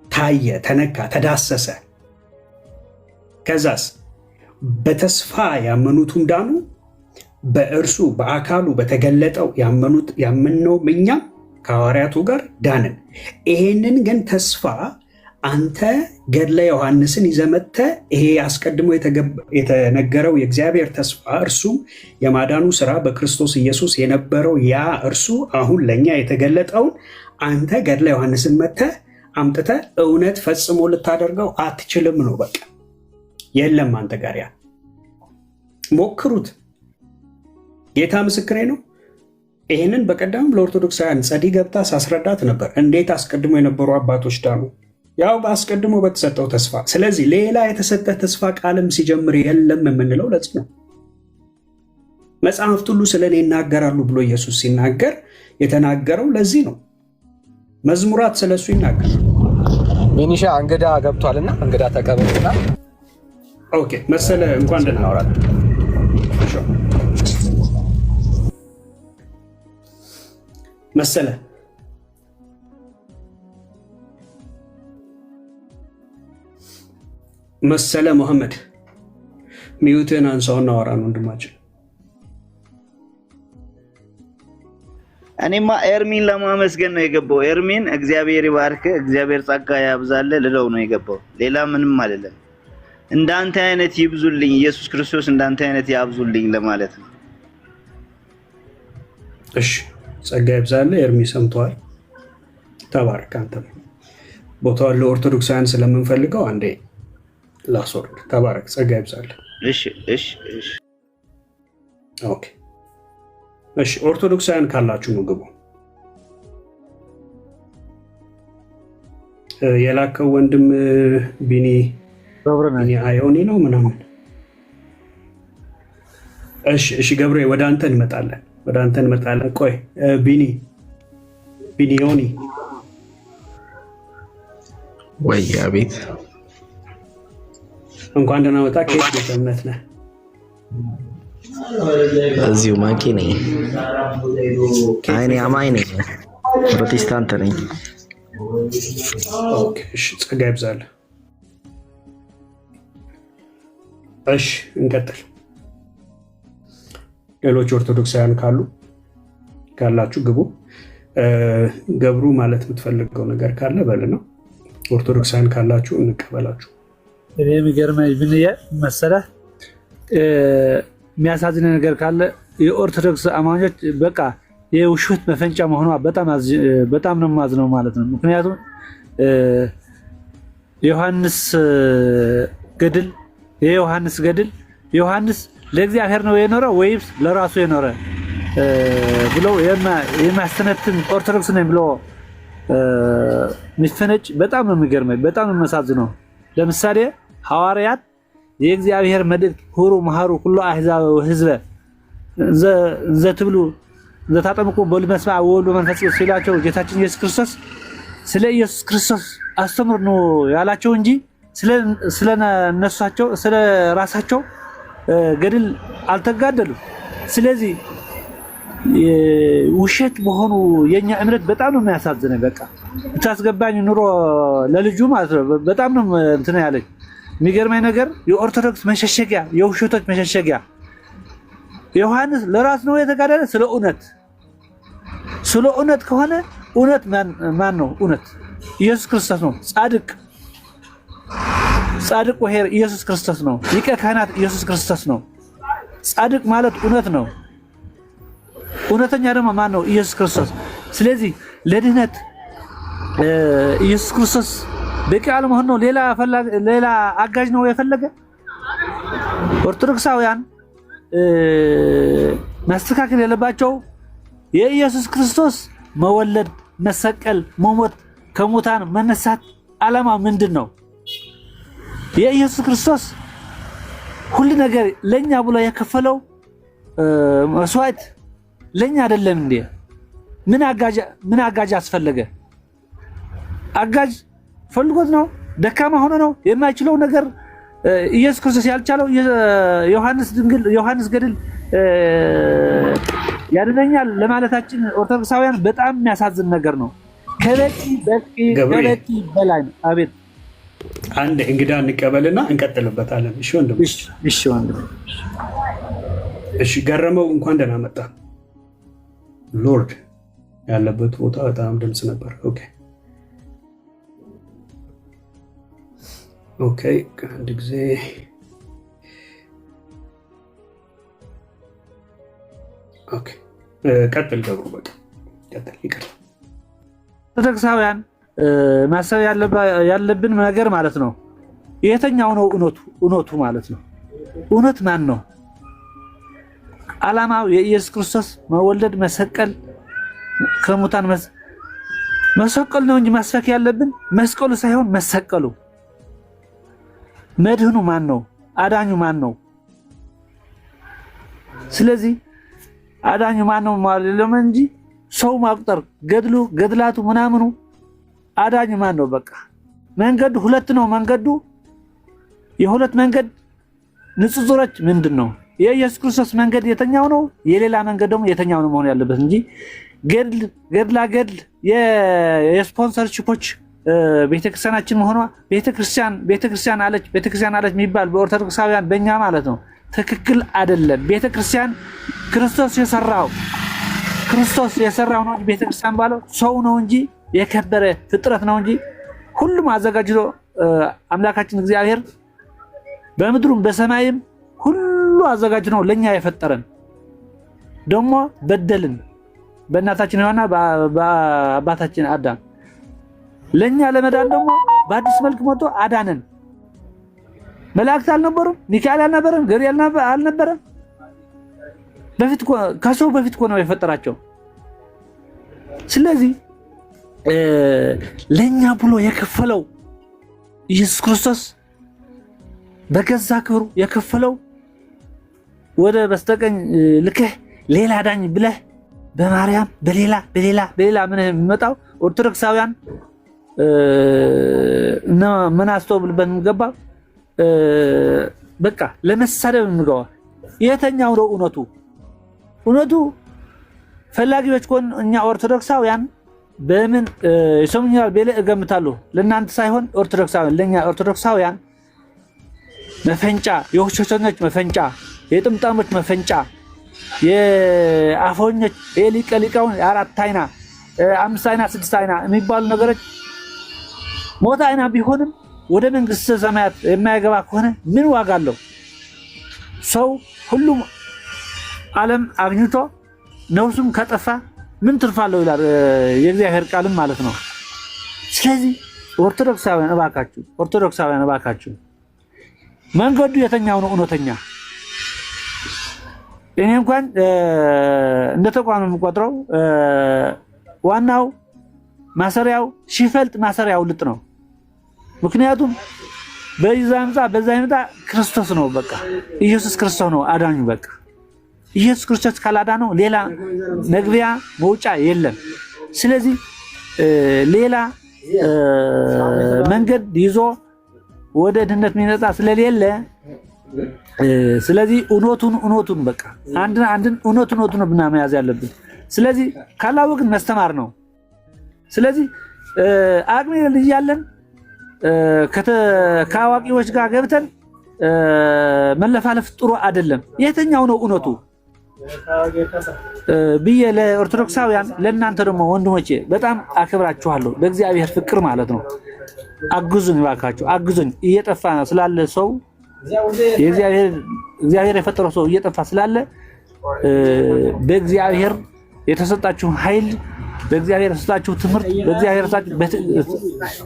ታየ፣ ተነካ፣ ተዳሰሰ። ከዛስ በተስፋ ያመኑትም ዳኑ። በእርሱ በአካሉ በተገለጠው ያመንነው እኛም ከሐዋርያቱ ጋር ዳንን። ይሄንን ግን ተስፋ አንተ ገድለ ዮሐንስን ይዘመተ ይሄ አስቀድሞ የተነገረው የእግዚአብሔር ተስፋ እርሱም የማዳኑ ስራ በክርስቶስ ኢየሱስ የነበረው ያ እርሱ አሁን ለእኛ የተገለጠውን አንተ ገድለ ዮሐንስን መተ አምጥተ እውነት ፈጽሞ ልታደርገው አትችልም ነው። በቃ የለም አንተ ጋር ያ ሞክሩት። ጌታ ምስክሬ ነው። ይህንን በቀደም ለኦርቶዶክሳውያን ጸዲ ገብታ ሳስረዳት ነበር። እንዴት አስቀድሞ የነበሩ አባቶች ዳኑ? ያው በአስቀድሞ በተሰጠው ተስፋ። ስለዚህ ሌላ የተሰጠ ተስፋ ቃልም ሲጀምር የለም የምንለው ለዚህ ነው። መጽሐፍት ሁሉ ስለ እኔ ይናገራሉ ብሎ ኢየሱስ ሲናገር የተናገረው ለዚህ ነው። መዝሙራት ስለሱ ይናገራሉ። ሚኒሻ እንግዳ ገብቷልና እንግዳ ተቀበልና። ኦኬ መሰለ እንኳን ደህና አወራል። መሰለ መሐመድ ሚዩትን አንሳውና አወራን ወንድማችን። እኔማ ኤርሚን ለማመስገን ነው የገባው። ኤርሚን እግዚአብሔር ይባርክ፣ እግዚአብሔር ጸጋ ያብዛል ልለው ነው የገባው። ሌላ ምንም አይደለም። እንዳንተ አይነት ይብዙልኝ ኢየሱስ ክርስቶስ፣ እንዳንተ አይነት ያብዙልኝ ለማለት ነው። እሺ ጸጋ ይብዛል። ኤርሚ ሰምቷል። ተባረክ። አንተ ቦታውን ለኦርቶዶክሳውያን ስለምንፈልገው አንዴ ላስወርድ። ተባረክ። ጸጋ ይብዛል። እሺ እሺ እሺ ኦኬ እሺ። ኦርቶዶክሳውያን ካላችሁ ነው ግቡ። የላከው ወንድም ቢኒ አዮኒ ነው ምናምን። እሺ እሺ ገብሬ ወደ አንተ እንመጣለን። ቆይ ቢኒ ዮኒ ወይ አቤት። እንኳን ደህና መጣ። ከየት ቤተ እምነት ነህ? እዚሁ ማቂ ነኝ። እኔ አማኝ ነኝ፣ ፕሮቴስታንት ነኝ። ኦኬ እሺ ጸጋ ይብዛል። እሺ እንቀጥል። ሌሎች ኦርቶዶክሳውያን ካላችሁ ግቡ። ገብሩ ማለት የምትፈልገው ነገር ካለ በል ነው። ኦርቶዶክሳውያን ካላችሁ እንቀበላችሁ። እኔ የሚገርመኝ ብንየ መሰለህ የሚያሳዝን ነገር ካለ የኦርቶዶክስ አማኞች በቃ የውሸት መፈንጫ መሆኗ በጣም ነው የማዝነው ማለት ነው። ምክንያቱም የዮሐንስ ገድል ዮሐንስ ለእግዚአብሔር ነው የኖረ ወይስ ለራሱ የኖረ ብሎ የሚያስተነትን ኦርቶዶክስ ነኝ ብሎ ሚፈነጭ በጣም ነው የሚገርመኝ፣ በጣም ነው የሚያሳዝነው። ለምሳሌ ሐዋርያት የእግዚአብሔር መልእክት ሁሩ መሃሩ ሁሉ አሕዛብ ህዝበ ዘትብሉ ዘታጠምቁ በሉ መስማዕ ወወልድ ወመንፈስ ቅዱስ ሲላቸው ጌታችን ኢየሱስ ክርስቶስ ስለ ኢየሱስ ክርስቶስ አስተምር ነው ያላቸው እንጂ ስለነሳቸው ስለ ራሳቸው ገድል አልተጋደሉም። ስለዚህ ውሸት መሆኑ የኛ እምነት በጣም ነው የሚያሳዝነው። በቃ ብታስገባኝ ኑሮ ለልጁ ማለት ነው በጣም ነው እንትን ያለኝ። የሚገርመኝ ነገር የኦርቶዶክስ መሸሸጊያ፣ የውሸቶች መሸሸጊያ ዮሐንስ ለራስ ነው የተጋደለ። ስለ እውነት ከሆነ እውነት ማን ነው? እውነት ኢየሱስ ክርስቶስ ነው። ጻድቅ ወሄር ኢየሱስ ክርስቶስ ነው። ሊቀ ካህናት ኢየሱስ ክርስቶስ ነው። ጻድቅ ማለት እውነት ነው። እውነተኛ ደግሞ ማን ነው? ኢየሱስ ክርስቶስ። ስለዚህ ለድህነት ኢየሱስ ክርስቶስ በቂ አለመሆን ነው። ሌላ አጋዥ ነው የፈለገ። ኦርቶዶክሳውያን ማስተካከል ያለባቸው የኢየሱስ ክርስቶስ መወለድ፣ መሰቀል፣ መሞት፣ ከሙታን መነሳት ዓላማ ምንድን ነው? የኢየሱስ ክርስቶስ ሁሉ ነገር ለኛ ብሎ የከፈለው መስዋዕት ለኛ አይደለም እንዴ? ምን አጋዥ አስፈለገ? አጋዥ ፈልጎት ነው? ደካማ ሆኖ ነው? የማይችለው ነገር ኢየሱስ ክርስቶስ ያልቻለው ዮሐንስ ገድል ያድነኛል ለማለታችን ኦርቶዶክሳውያን በጣም የሚያሳዝን ነገር ነው። ከበቂ በላይ ነው። አቤት አንድ እንግዳ እንቀበልና እንቀጥልበታለን። እሺ ወንድም። እሺ ወንድም። እሺ ገረመው፣ እንኳን ደህና መጣ። ሎርድ ያለበት ቦታ በጣም ድምጽ ነበር። ኦኬ አንድ ጊዜ ቀጥል ገብሩ። በቃ ቀጥል። ይቅር ኦርቶዶክሳውያን ማሰብ ያለብን ነገር ማለት ነው የተኛው ነው እውነቱ ማለት ነው። እውነት ማን ነው? ዓላማው የኢየሱስ ክርስቶስ መወለድ፣ መሰቀል፣ ከሙታን መሰቀል ነው እንጂ ማስፈክ ያለብን መስቀሉ ሳይሆን መሰቀሉ። መድህኑ ማን ነው? አዳኙ ማን ነው? ስለዚህ አዳኙ ማን ነው ማለት ነው እንጂ ሰው ማቁጠር ገድላቱ ምናምኑ አዳኙ ማን ነው? በቃ መንገዱ ሁለት ነው። መንገዱ የሁለት መንገድ ንጽጽሮች ምንድን ነው? የኢየሱስ ክርስቶስ መንገድ የተኛው ነው፣ የሌላ መንገድ ደግሞ የተኛው ነው መሆን ያለበት እንጂ ገድል የስፖንሰርሺፖች ቤተክርስቲያናችን መሆኗ ቤተክርስቲያን አለች የሚባል በኦርቶዶክሳውያን በእኛ ማለት ነው ትክክል አይደለም። ቤተክርስቲያን ክርስቶስ የሰራው ነው እንጂ ቤተክርስቲያን ባለው ሰው ነው እንጂ የከበረ ፍጥረት ነው እንጂ ሁሉም አዘጋጅቶ አምላካችን እግዚአብሔር በምድሩም በሰማይም ሁሉ አዘጋጅቶ ነው ለኛ የፈጠረን። ደግሞ በደልን በእናታችን ሔዋንና በአባታችን አዳም። ለኛ ለመዳን ደግሞ በአዲስ መልክ መጥቶ አዳነን። መላእክት አልነበሩም? ሚካኤል አልነበረም? ገብርኤል አልነበረም? ከሰው በፊት እኮ ነው የፈጠራቸው። ስለዚህ ለኛ ብሎ የከፈለው ኢየሱስ ክርስቶስ በገዛ ክብሩ የከፈለው ወደ በስተቀኝ ልከህ ሌላ ዳኝ ብለህ በማርያም በሌላ ምን የሚመጣው ኦርቶዶክሳውያን ምን አስተውልበት እንገባ። በቃ ለመሳደብ እንገባ። የተኛው ነው እውነቱ ፈላጊዎች ኮን እኛ ኦርቶዶክሳውያን በምን የሰሙኛል በለ እገምታለሁ። ለእናንተ ሳይሆን ኦርቶዶክሳውያን ለኛ ኦርቶዶክሳውያን መፈንጫ፣ የውሸተኞች መፈንጫ፣ የጥምጣሞች መፈንጫ፣ የአፎኞች የሊቀሊቃውን የአራት አይና 5 አይና 6 አይና የሚባሉ ነገሮች ሞት አይና ቢሆንም ወደ መንግስተ ሰማያት የማይገባ ከሆነ ምን ዋጋ አለው? ሰው ሁሉም ዓለም አግኝቶ ነፍሱም ከጠፋ ምን ትርፋለው ይላል የእግዚአብሔር ቃልም ማለት ነው። ስለዚህ ኦርቶዶክሳውያን እባካችሁ መንገዱ የተኛው ነው እውነተኛ። እኔ እንኳን እንደ ተቋም የምቆጥረው ዋናው ማሰሪያው ሲፈልጥ ማሰሪያው ልጥ ነው። ምክንያቱም በዛ ይምጣ ክርስቶስ ነው። በቃ ኢየሱስ ክርስቶስ ነው አዳኙ። በቃ ኢየሱስ ክርስቶስ ካላዳነው ሌላ መግቢያ መውጫ የለም። ስለዚህ ሌላ መንገድ ይዞ ወደ ድነት የሚነጣ ስለሌለ ስለዚህ እውነቱን በቃ አንድን እውነቱን ብና መያዝ ያለብን። ስለዚህ ካላወቅን መስተማር ነው። ስለዚህ አቅም ልጅ ያለን ከአዋቂዎች ጋር ገብተን መለፋለፍ ጥሩ አይደለም። የተኛው ነው እውነቱ? ብዬ ለኦርቶዶክሳውያን ለእናንተ ደግሞ ወንድሞቼ በጣም አክብራችኋለሁ። በእግዚአብሔር ፍቅር ማለት ነው። አግዙኝ እባካችሁ አግዙኝ። እየጠፋ ስላለ ሰው እግዚአብሔር የፈጠረው ሰው እየጠፋ ስላለ በእግዚአብሔር የተሰጣችሁ ኃይል፣ በእግዚአብሔር የተሰጣችሁ ትምህርት፣ በእግዚአብሔር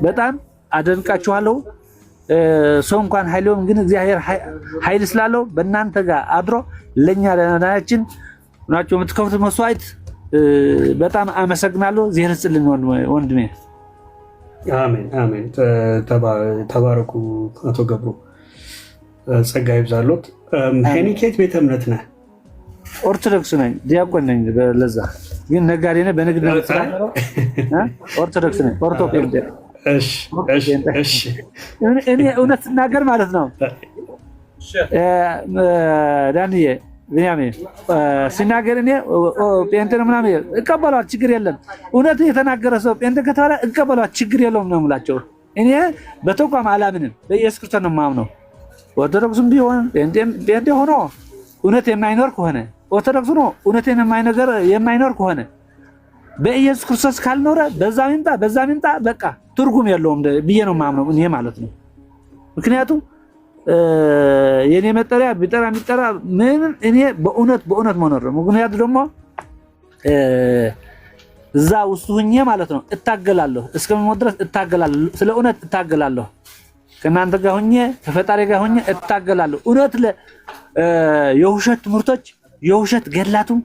በጣም አደንቃችኋለሁ። ሰው እንኳን ኃይሉም ግን እግዚአብሔር ኃይል ስላለው በእናንተ ጋር አድሮ ለኛ ለናችን ናችሁ የምትከፍቱት መስዋዕት በጣም አመሰግናለሁ። እግዚአብሔር ይስጥልኝ ወንድሜ። አሜን አሜን። ተባረኩ አቶ ገብሩ፣ ጸጋ ይብዛሎት። ሄኒኬት ቤተ እምነት ነህ? ኦርቶዶክስ ነኝ፣ ዲያቆን ነኝ። ለዛ ግን ነጋዴ ነኝ፣ በንግድ ነው የምሰራው። ኦርቶዶክስ ነኝ፣ ኦርቶፔንት። እሺ እኔ እውነት ስናገር ማለት ነው ዳንዬ ቢንያሚን ሲናገር እኔ ጴንጤ ነው ምናምን እቀበሏት፣ ችግር የለም። እውነት የተናገረ ሰው ጴንጤ ከተባለ እቀበሏት፣ ችግር የለውም ነው የምላቸው። እኔ በተቋም አላምንም፣ በኢየሱስ ክርስቶስ ነው የማምነው። ኦርቶዶክስም ቢሆን ጴንጤ ሆኖ እውነት የማይኖር ከሆነ ኦርቶዶክስ ሆኖ እውነት የማይኖር ከሆነ በኢየሱስ ክርስቶስ ካልኖረ በዛ ሚምጣ በቃ ትርጉም የለውም ብዬ ነው የማምነው እኔ ማለት ነው። ምክንያቱም የኔ መጠሪያ ቢጠራ ምንም እኔ በእውነት መኖር ነው። ምክንያቱ ደግሞ እዛ ውስጥ ሁኜ ማለት ነው እታገላለሁ፣ እስከምሞት ድረስ እታገላለሁ፣ ስለ እውነት እታገላለሁ። ከእናንተ ጋር ሁኜ ከፈጣሪ ጋር ሁኜ እታገላለሁ። እውነት የውሸት ትምህርቶች የውሸት ገድላቱም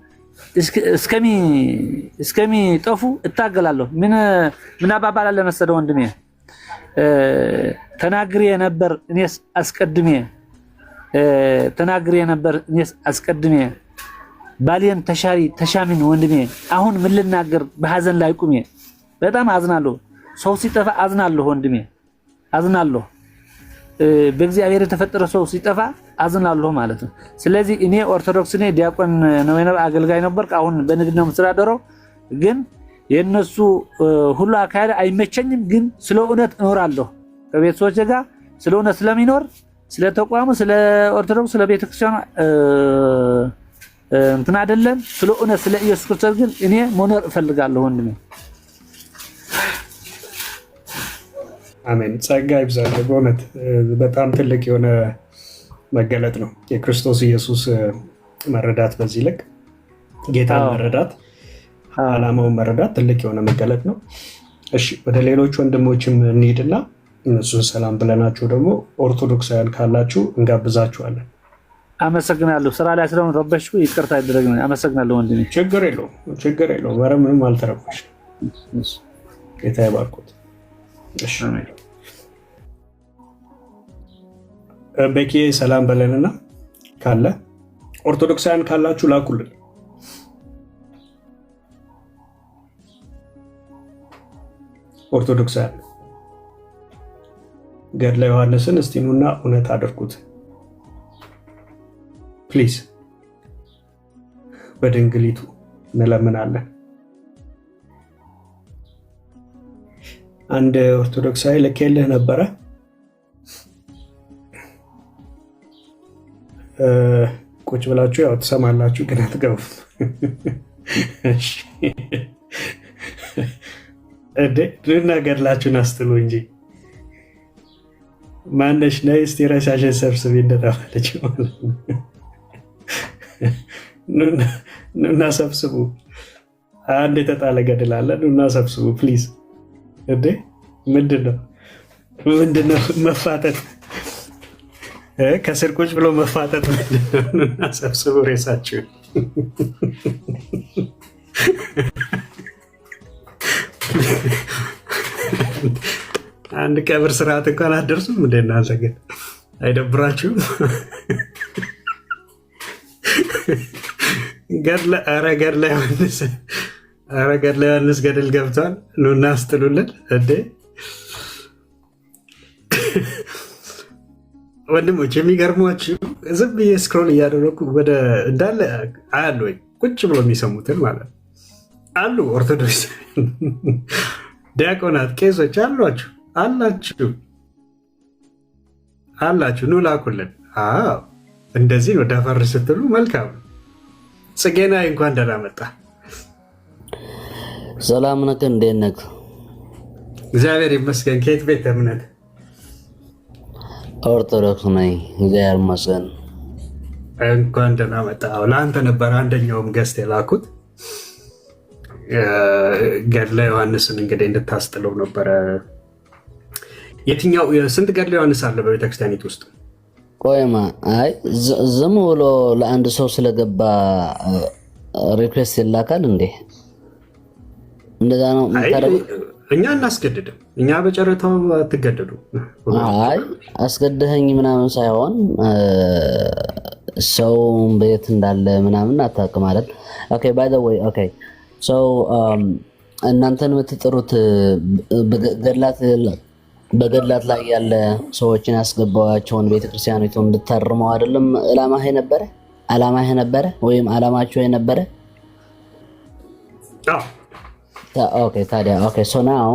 እስከሚጠፉ እታገላለሁ። ምን አባባል አለ መሰለህ ወንድሜ፣ ተናግሬ ነበር እኔስ አስቀድሜ ባሌን ተሻሚን ወንድሜ፣ አሁን ምን ልናገር በሐዘን ላይ ቁሜ። በጣም አዝናለሁ። ሰው ሲጠፋ አዝናለሁ ወንድሜ፣ አዝናለሁ። በእግዚአብሔር የተፈጠረ ሰው ሲጠፋ አዝናለሁ ማለት ነው። ስለዚህ እኔ ኦርቶዶክስ ነኝ፣ ዲያቆን ነው፣ አገልጋይ ነበር። አሁን በንግድ ነው የምተዳደረው። ግን የነሱ ሁሉ አካሄድ አይመቸኝም። ግን ስለ እውነት እኖራለሁ ከቤተሰቦቼ ጋር ስለ እውነት ስለሚኖር ስለ ተቋሙ ስለ ኦርቶዶክስ ስለ ቤተክርስቲያኑ እንትን አይደለም፣ ስለ እውነት ስለ ኢየሱስ ክርስቶስ ግን እኔ መኖር እፈልጋለሁ ወንድሜ። አሜን። ጸጋ ይብዛልህ። በእውነት በጣም ትልቅ የሆነ መገለጥ ነው የክርስቶስ ኢየሱስ መረዳት። በዚህ ልክ ጌታን መረዳት፣ ዓላማውን መረዳት ትልቅ የሆነ መገለጥ ነው። እሺ ወደ ሌሎች ወንድሞችም እንሂድና እነሱን ሰላም ብለናችሁ ደግሞ ኦርቶዶክሳውያን ካላችሁ እንጋብዛችኋለን። አመሰግናለሁ። ስራ ላይ ስለሆነ ረበሽኩ፣ ይቅርታ ይደረግልኝ። አመሰግናለሁ ወንድሜ። ችግር የለውም። ኧረ ምንም አልተረበሽ። ጌታ ይባርኮት። እሺ በቂ ሰላም በለንና ካለ ኦርቶዶክሳውያን ካላችሁ ላኩልን። ኦርቶዶክሳውያን ገድለ ዮሐንስን እስቲ ኑና እውነት አድርጉት ፕሊዝ። በድንግሊቱ እንለምናለን። አንድ ኦርቶዶክሳዊ ልኬልህ ነበረ። ቁጭ ብላችሁ ያው ትሰማላችሁ፣ ግን አትገቡም። ኑና ገድላችሁን አስትሉ እንጂ ማነሽ ነይ እስቲ ረሳሽን ሰብስቢ እንደተባለች ኑና ሰብስቡ። አንድ የተጣለ ገድል አለ። ኑና ሰብስቡ ፕሊዝ። እንዴ ምንድነው መፋጠጥ? ከስር ቁጭ ብሎ መፋጠጥ ምንድነው? ኑና ሰብስቡ ሬሳችሁን። አንድ ቀብር ስርዓት እንኳን አትደርሱም እንደ እናንተ ግን አይደብራችሁም? ገድለ ዮሐንስ ገድል ገብቷል። ኑና አስጥሉልን እንዴ ወንድሞች። የሚገርሟችሁ ዝም ብዬ ስክሮል እያደረኩ ወደ እንዳለ አያሉ ወይ ቁጭ ብሎ የሚሰሙትን ማለት አሉ። ኦርቶዶክስ ዲያቆናት፣ ቄሶች አላችሁ ኑ ላኩልን። እንደዚህ ነው ደፈር ስትሉ መልካም። ጽጌና እንኳን ደህና መጣ። ሰላም ነህ? እንዴት ነህ? እግዚአብሔር ይመስገን። ከየት ቤተ እምነት? ኦርቶዶክስ ነኝ። እግዚአብሔር ይመስገን። እንኳን ደህና መጣ። ለአንተ ነበር አንደኛውም ገስት የላኩት ገድለ ዮሐንስን እንግዲህ እንድታስጥለው ነበረ። የትኛው ስንት ገድለ ዮሐንስ አለ በቤተክርስቲያኒት ውስጥ? ቆይማ አይ ዝም ብሎ ለአንድ ሰው ስለገባ ሪኩዌስት ይላካል እንዴ? እንደዛ ነው። እኛ እናስገድድም። እኛ በጨረታው አትገደዱ። አይ አስገድኸኝ ምናምን ሳይሆን ሰው ቤት እንዳለ ምናምን አታውቅም አይደል? ኦኬ ባይ ዘ ዌይ ኦኬ ሶ እናንተን የምትጠሩት በገድላት ላይ ያለ ሰዎችን ያስገባቸውን ቤተክርስቲያኒቱ እንድታርመው አይደለም ዓላማህ ነበረ ወይም ዓላማችሁ የነበረ? ኦኬ ታዲያ ኦኬ ሶ ናው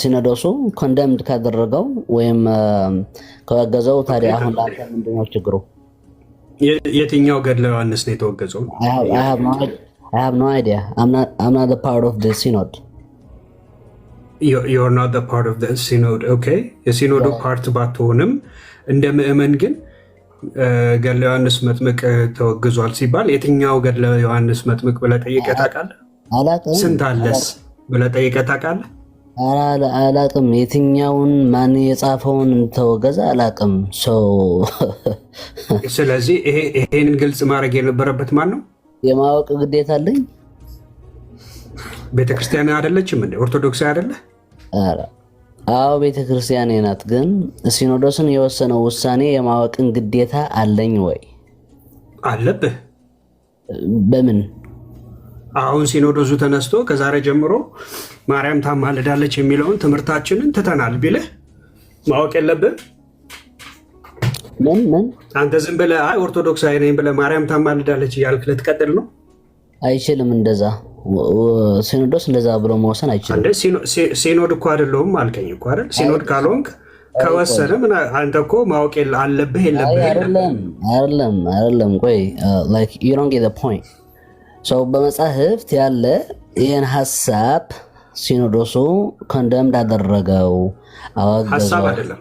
ሲኖዶሱ ኮንደምድ ካደረገው ወይም ከወገዘው ታዲያ አሁን ላንተ ምንድነው ችግሩ? የትኛው ገድለ ዮሐንስ ነው የተወገዘው? I have no idea. I'm not a part of the synod. You're not the part of the synod. Okay. የሲኖዱ ፓርት ባትሆንም እንደ ምእመን ግን ገድለ ዮሐንስ መጥምቅ ተወግዟል ሲባል የትኛው ገድለ ዮሐንስ መጥምቅ ብለህ ጠይቀህ ታውቃለህ? አላውቅም። ስንት አለስ ብለህ ጠይቀህ ታውቃለህ? አላውቅም። የትኛውን ማን የጻፈውን ተወገዘ አላውቅም። ስለዚህ ይሄንን ግልጽ ማድረግ የነበረበት ማን ነው? የማወቅ ግዴታ አለኝ። ቤተክርስቲያን አይደለችም እንዴ? ኦርቶዶክስ አይደለ? አዎ ቤተክርስቲያን ናት። ግን ሲኖዶስን የወሰነው ውሳኔ የማወቅን ግዴታ አለኝ ወይ? አለብህ። በምን? አሁን ሲኖዶሱ ተነስቶ ከዛሬ ጀምሮ ማርያም ታማልዳለች የሚለውን ትምህርታችንን ትተናል ቢልህ ማወቅ የለብህ? ምን አንተ ዝም ብለህ አይ ኦርቶዶክሳዊ ነኝ ብለህ ማርያም ታማልዳለች እያልክ ልትቀጥል ነው? አይችልም። እንደዛ ሲኖዶስ እንደዛ ብሎ መወሰን አይችልም። ሲኖድ እኮ አይደለሁም አልከኝ እኮ አይደል? ሲኖድ ካልሆንክ ከወሰነ ምን አንተ እኮ ማወቅ አለብህ የለብህ? አይደለም። ቆይ like you don't get the point. so በመጻሕፍት ያለ ይሄን ሐሳብ ሲኖዶሱ ኮንደምድ አደረገው፣ አወገዘው። ሐሳብ አይደለም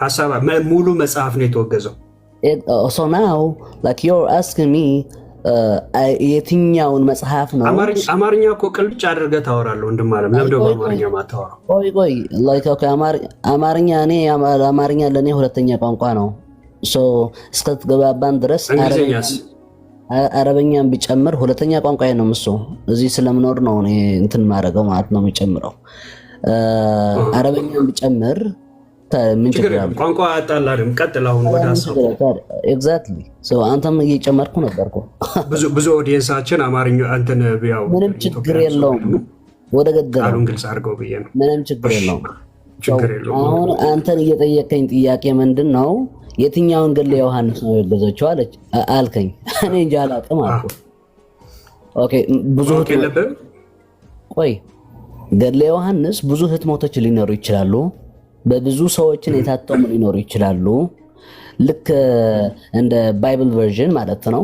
ሐሳብ ሙሉ መጽሐፍ ነው የተወገዘው። so now like you're asking me የትኛውን መጽሐፍ ነው? አማርኛ እኮ ቅልጭ አድርገህ ታወራለህ ወንድም አለም። ለምንድን ነው አማርኛ ማታወራው? ቆይ like okay አማርኛ አማርኛ ለኔ ሁለተኛ ቋንቋ ነው። so እስከተገባባን ድረስ አረበኛን ቢጨምር ሁለተኛ ቋንቋዬ ነው። እሱ እዚህ ስለምኖር ነው እኔ እንትን ማድረገው ማለት ነው የሚጨምረው። አረበኛን ቢጨምር ምን ችግር አለ? ቋንቋ አጣላለም። ቀጥል አሁን ወደ ሐሳቡ። ኤግዛክትሊ ሶ አንተም እየጨመርኩ ነበርኩ። ብዙ ኦዲየንሳችን አማርኛ አንተን ቢያው ምንም ችግር የለውም። ወደ ገደለው ቃሉን ግልጽ አድርገው ብዬ ነው። ምንም ችግር የለውም። አሁን አንተን እየጠየቀኝ ጥያቄ ምንድን ነው? የትኛውን ገድለ ዮሐንስ ነው የወገዘችው አልከኝ። እኔ እንጃ አላውቅም አልኩ። ኦኬ ብዙ ቆይ ገድለ ዮሐንስ ብዙ ህትመቶች ሊኖሩ ይችላሉ። በብዙ ሰዎችን የታተሙ ሊኖሩ ይችላሉ። ልክ እንደ ባይብል ቨርዥን ማለት ነው።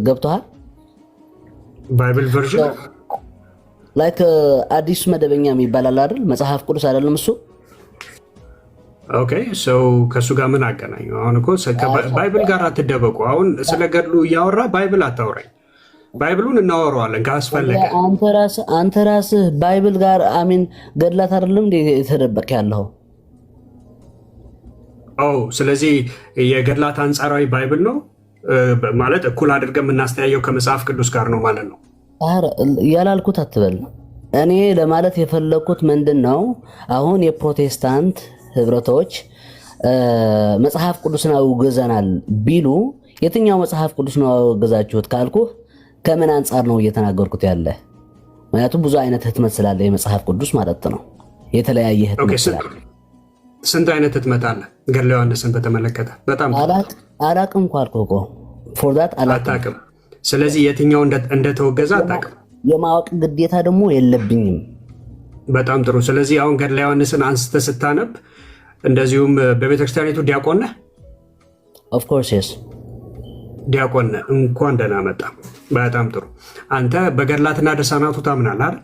ገብቶሃል? ባይብል ቨርዥን ላይክ አዲሱ መደበኛ የሚባል አይደል? መጽሐፍ ቅዱስ አይደለም እሱ? ኦኬ ሶ ከሱ ጋር ምን አገናኘው? አሁን እኮ ባይብል ጋር አትደበቁ። አሁን ስለ ገድሉ እያወራ ባይብል አታውራኝ። ባይብሉን እናወራዋለን ካስፈለገ። አንተ ራስህ ባይብል ጋር አሚን ገድላት አይደለም እንዴ የተደበቀ ያለው? ስለዚህ የገድላት አንጻራዊ ባይብል ነው ማለት እኩል አድርገን የምናስተያየው ከመጽሐፍ ቅዱስ ጋር ነው ማለት ነው። ያላልኩት አትበል። እኔ ለማለት የፈለኩት ምንድነው አሁን የፕሮቴስታንት ህብረቶች መጽሐፍ ቅዱስን አውግዘናል ቢሉ የትኛው መጽሐፍ ቅዱስ ነው አውግዛችሁት ካልኩ ከምን አንጻር ነው እየተናገርኩት ያለ? ምክንያቱም ብዙ አይነት ህትመት ስላለ የመጽሐፍ ቅዱስ ማለት ነው። የተለያየ ህትመት ስላለ ስንት አይነት ህትመት አለ ገድለ ዮሐንስን በተመለከተ? በጣም አላቅም ካልኩህ እኮ ፎር ዳት አላቅም። ስለዚህ የትኛው እንደተወገዘ አታውቅም። የማወቅ ግዴታ ደግሞ የለብኝም። በጣም ጥሩ። ስለዚህ አሁን ገድለ ዮሐንስን አንስተህ ስታነብ እንደዚሁም በቤተክርስቲያኒቱ ዲያቆን ነህ? ኦፍ ኮርስ የስ ዲያቆን ነህ። እንኳን ደህና መጣ። በጣም ጥሩ። አንተ በገድላትና ድርሳናቱ ታምናለህ አይደል?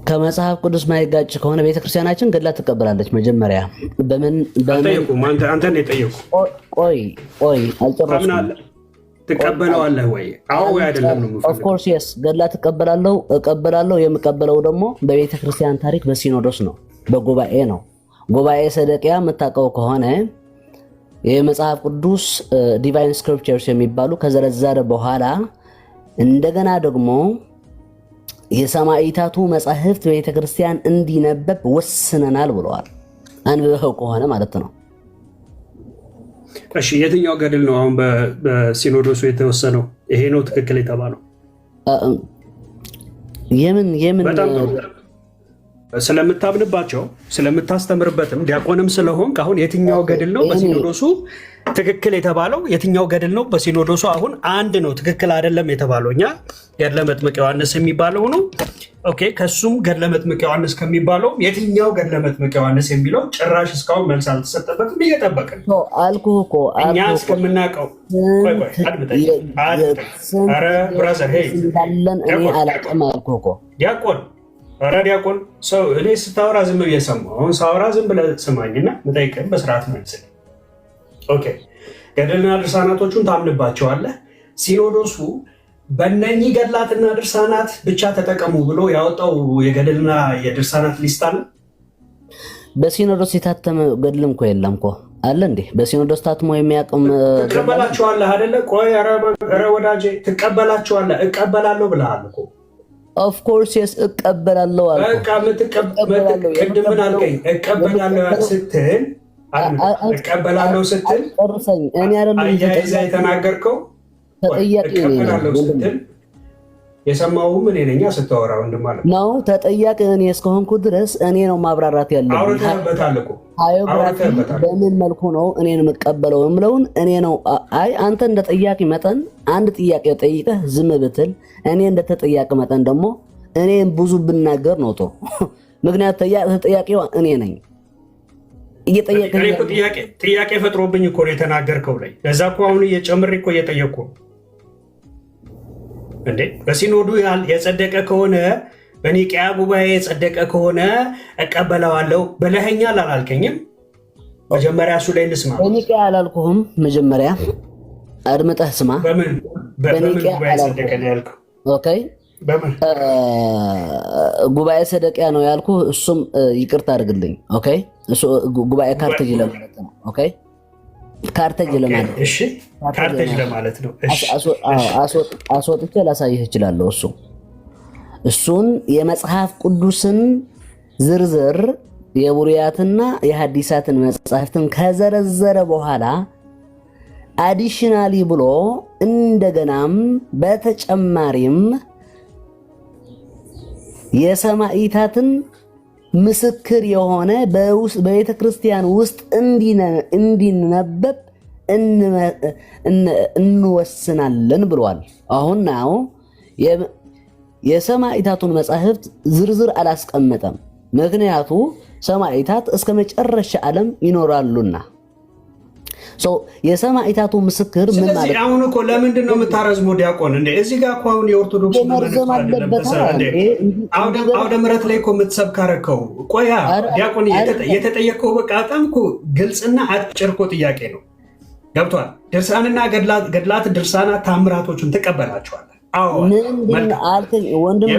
ከመጽሐፍ ቅዱስ ማይጋጭ ከሆነ ቤተክርስቲያናችን ገድላት ትቀበላለች። መጀመሪያ በምን አንተ ነው የጠየቁ። ቆይ አልጨረስኩም። ትቀበለዋለህ ወይ? አዎ ወይ አይደለም ነው? ኦፍ ኮርስ የስ ገድላት እቀበላለሁ። የምቀበለው ደግሞ በቤተክርስቲያን ታሪክ በሲኖዶስ ነው፣ በጉባኤ ነው። ጉባኤ ሰደቅያ የምታውቀው ከሆነ የመጽሐፍ ቅዱስ ዲቫይን ስክሪፕቸርስ የሚባሉ ከዘረዘረ በኋላ እንደገና ደግሞ የሰማዕታቱ መጻሕፍት በቤተክርስቲያን እንዲነበብ ወስነናል ብለዋል። አንብበው ከሆነ ማለት ነው። እሺ የትኛው ገድል ነው አሁን በሲኖዶሱ የተወሰነው? ይሄ ነው ትክክል የተባለው? የምን ስለምታምንባቸው ስለምታስተምርበትም ዲያቆንም ስለሆንክ አሁን የትኛው ገድል ነው በሲኖዶሱ ትክክል የተባለው? የትኛው ገድል ነው በሲኖዶሱ አሁን አንድ ነው ትክክል አይደለም የተባለው? እኛ ገድለ መጥምቅ ዮሐንስ የሚባለው ነው። ኦኬ ከሱም ገድለ መጥምቅ ዮሐንስ ከሚባለው የትኛው ገድለ መጥምቅ ዮሐንስ የሚለው ጭራሽ እስካሁን መልስ አልተሰጠበትም። እየጠበቅን አልኩህ እኮ እኛ እስከምናውቀው። ኧረ ብራዘር እንዳለን እኔ አላውቅም አልኩህ እኮ ዲያቆን። ኧረ ዲያቆን ሰው እኔ ስታወራ ዝም ብዬ ሰማሁ። አሁን ሳወራ ዝም ብለህ ስማኝና የምጠይቅህን በስርዓት መልስልኝ። ኦኬ ገድልና ድርሳናቶቹን ታምንባቸዋለህ። ሲኖዶሱ በእነኚህ ገድላትና ድርሳናት ብቻ ተጠቀሙ ብሎ ያወጣው የገድልና የድርሳናት ሊስት አለ? በሲኖዶስ የታተመ ገድልም እኮ የለም እኮ አለ እንዴ? በሲኖዶስ ታትሞ የሚያቅም ትቀበላቸዋለህ አይደለ? ቆይ ኧረ ወዳጄ ትቀበላቸዋለህ? እቀበላለሁ ብለሃል እኮ። ኦፍ ኮርስ የስ እቀበላለሁ አልኩ። ቅድም ምን አልከኝ? እቀበላለሁ ስትል እቀበላለሁ ስትል ጨርሰኝ። እኔ አይደለም አያይዘህ የተናገርከው እቀበላለሁ ስትል የሰማሁም እኔ ነኝ ስታወራ ወንድም ማለት ነው። ተጠያቂ እኔ እስከሆንኩ ድረስ እኔ ነው ማብራራት ያለብኝ። አውርተህበታል እኮ በምን መልኩ ነው እኔን የምቀበለው የምለውን እኔ ነው። አይ አንተ እንደ ጠያቂ መጠን አንድ ጥያቄ ጠይቀህ ዝም ብትል፣ እኔ እንደ ተጠያቂ መጠን ደግሞ እኔ ብዙ ብናገር ነው ጥሩ። ምክንያት ተጠያቂው እኔ ነኝ። ጥያቄ ፈጥሮብኝ እኮ ነው የተናገርከው ላይ። ለዛ እኮ አሁን እየጨምሬ እኮ እየጠየቅኩ እንዴ። በሲኖዱ የጸደቀ ከሆነ በኒቅያ ጉባኤ የጸደቀ ከሆነ እቀበለዋለሁ ብለኸኛል አላልከኝም? መጀመሪያ እሱ ላይ እንስማ። በኒቅያ አላልኩህም። መጀመሪያ አድምጠህ ስማ። በምን ጉባኤ ጸደቀ ነው ያልከው? ኦኬ ጉባኤ ሰደቅያ ነው ያልኩ። እሱም ይቅርታ አድርግልኝ። ኦኬ እሱ ጉባኤ ካርቴጅ ለማለት ነው። ኦኬ ካርቴጅ ለማለት ነው። እሺ ካርቴጅ ለማለት ነው። እሺ አስወጥቼ ላሳይህ እችላለሁ። እሱን የመጽሐፍ ቅዱስን ዝርዝር የቡሪያትና የሐዲሳትን መጽሐፍትን ከዘረዘረ በኋላ አዲሽናሊ ብሎ እንደገናም በተጨማሪም የሰማዕታትን ምስክር የሆነ በቤተ ክርስቲያን ውስጥ እንዲነበብ እንወስናለን ብሏል። አሁን ነው የሰማዕታቱን መጻሕፍት ዝርዝር አላስቀመጠም። ምክንያቱ ሰማዕታት እስከ መጨረሻ ዓለም ይኖራሉና። የሰማዕታቱ ምስክር ምን ማለት ነው? አሁን እኮ ለምንድን ነው የምታረዝመው ዲያቆን? እንደ እዚህ ጋር እኮ አሁን የኦርቶዶክስ አውደ ምሕረት ላይ እኮ የምትሰብክ አደረከው። ቆያ ዲያቆን የተጠየቀው በቃ በጣም እኮ ግልጽና አጭር እኮ ጥያቄ ነው። ገብቷል? ድርሳንና ገድላት ድርሳናት ታምራቶቹን ትቀበላቸዋለህ? አዎ አልከኝ ወንድሜ።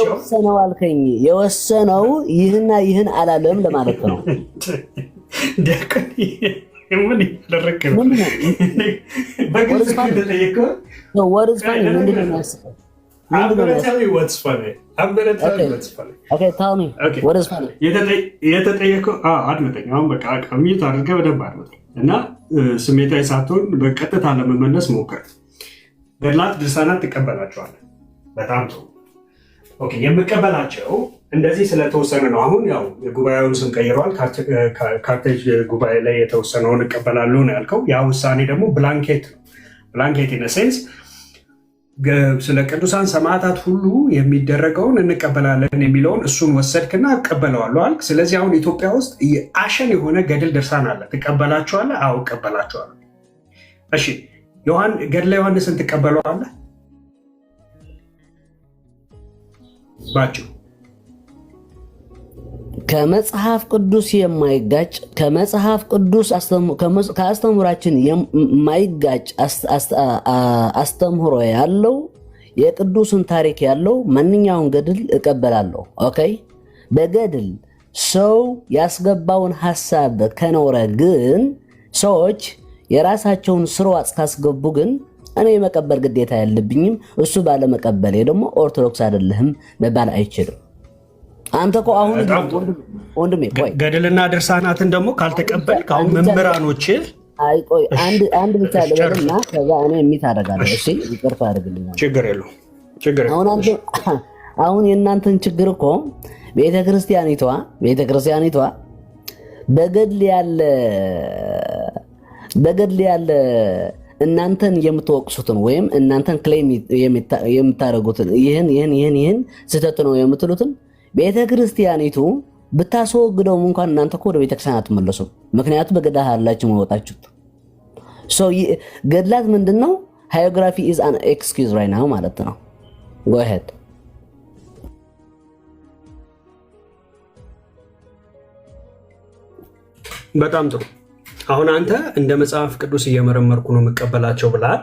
የወሰነው አልከኝ። የወሰነው ይህና ይህን አላለም ለማለት ነው። ዲያቆን ምን ይደረክ ነው? በግልጽ ከተጠየቀው የተጠየቀው አድመጠኝ። አሁን በቃ ሚዩት አድርገህ በደንብ አድመጠኝ እና ስሜታዊ ሳትሆን በቀጥታ ለመመለስ ሞክር። ገድላት ድርሳናት ትቀበላቸዋለህ? በጣም ጥሩ። ኦኬ የምቀበላቸው እንደዚህ ስለተወሰነ ነው። አሁን ያው የጉባኤውን ስም ቀይረዋል። ካርቴጅ ጉባኤ ላይ የተወሰነውን እቀበላለሁ ነው ያልከው። ያ ውሳኔ ደግሞ ብላንኬት ነው። ብላንኬት ኢን ሴንስ ስለ ቅዱሳን ሰማዕታት ሁሉ የሚደረገውን እንቀበላለን የሚለውን እሱን ወሰድክና እቀበለዋለሁ አልክ። ስለዚህ አሁን ኢትዮጵያ ውስጥ አሸን የሆነ ገድል ድርሳን አለ። ትቀበላቸዋለህ? አዎ እቀበላቸዋለሁ። እሺ ገድለ ዮሐንስን ትቀበለዋለህ? ባጭሩ ከመጽሐፍ ቅዱስ የማይጋጭ ከመጽሐፍ ቅዱስ ከአስተምህሯችን የማይጋጭ አስተምህሮ ያለው የቅዱስን ታሪክ ያለው ማንኛውን ገድል እቀበላለሁ። ኦኬ። በገድል ሰው ያስገባውን ሐሳብ ከኖረ ግን ሰዎች የራሳቸውን ስርዋጽ ካስገቡ ግን እኔ የመቀበል ግዴታ ያለብኝም። እሱ ባለመቀበሌ ደግሞ ኦርቶዶክስ አይደለህም መባል አይችልም። አንተ እኮ አሁን ወንድሜ ቆይ ገድልና ድርሳናትን ደግሞ ካልተቀበልክ አሁን መምህራኖች አይ ቆይ አንድ ብቻ ልበልና ከዛ እኔ የሚታረጋለሁ። እሺ ይቅርታ አድርግልኝ። ችግር የለውም። አሁን የእናንተን ችግር እኮ ቤተክርስቲያኒቷ በገድል ያለ እናንተን የምትወቅሱትን ወይም እናንተን ክሌም የምታደርጉትን ይህን ስህተት ነው የምትሉትን ቤተክርስቲያኒቱ ብታስወግደውም እንኳን እናንተ እኮ ወደ ቤተክርስቲያን አትመለሱም። ምክንያቱም በገድል አላችሁ መወጣችሁት። ገድላት ምንድነው? ሃዮግራፊ ኢዝ አን ኤክስኪውዝ ራይት ናው ማለት ነው። ጎ አሄድ። በጣም ጥሩ። አሁን አንተ እንደ መጽሐፍ ቅዱስ እየመረመርኩ ነው የምቀበላቸው ብለሃል።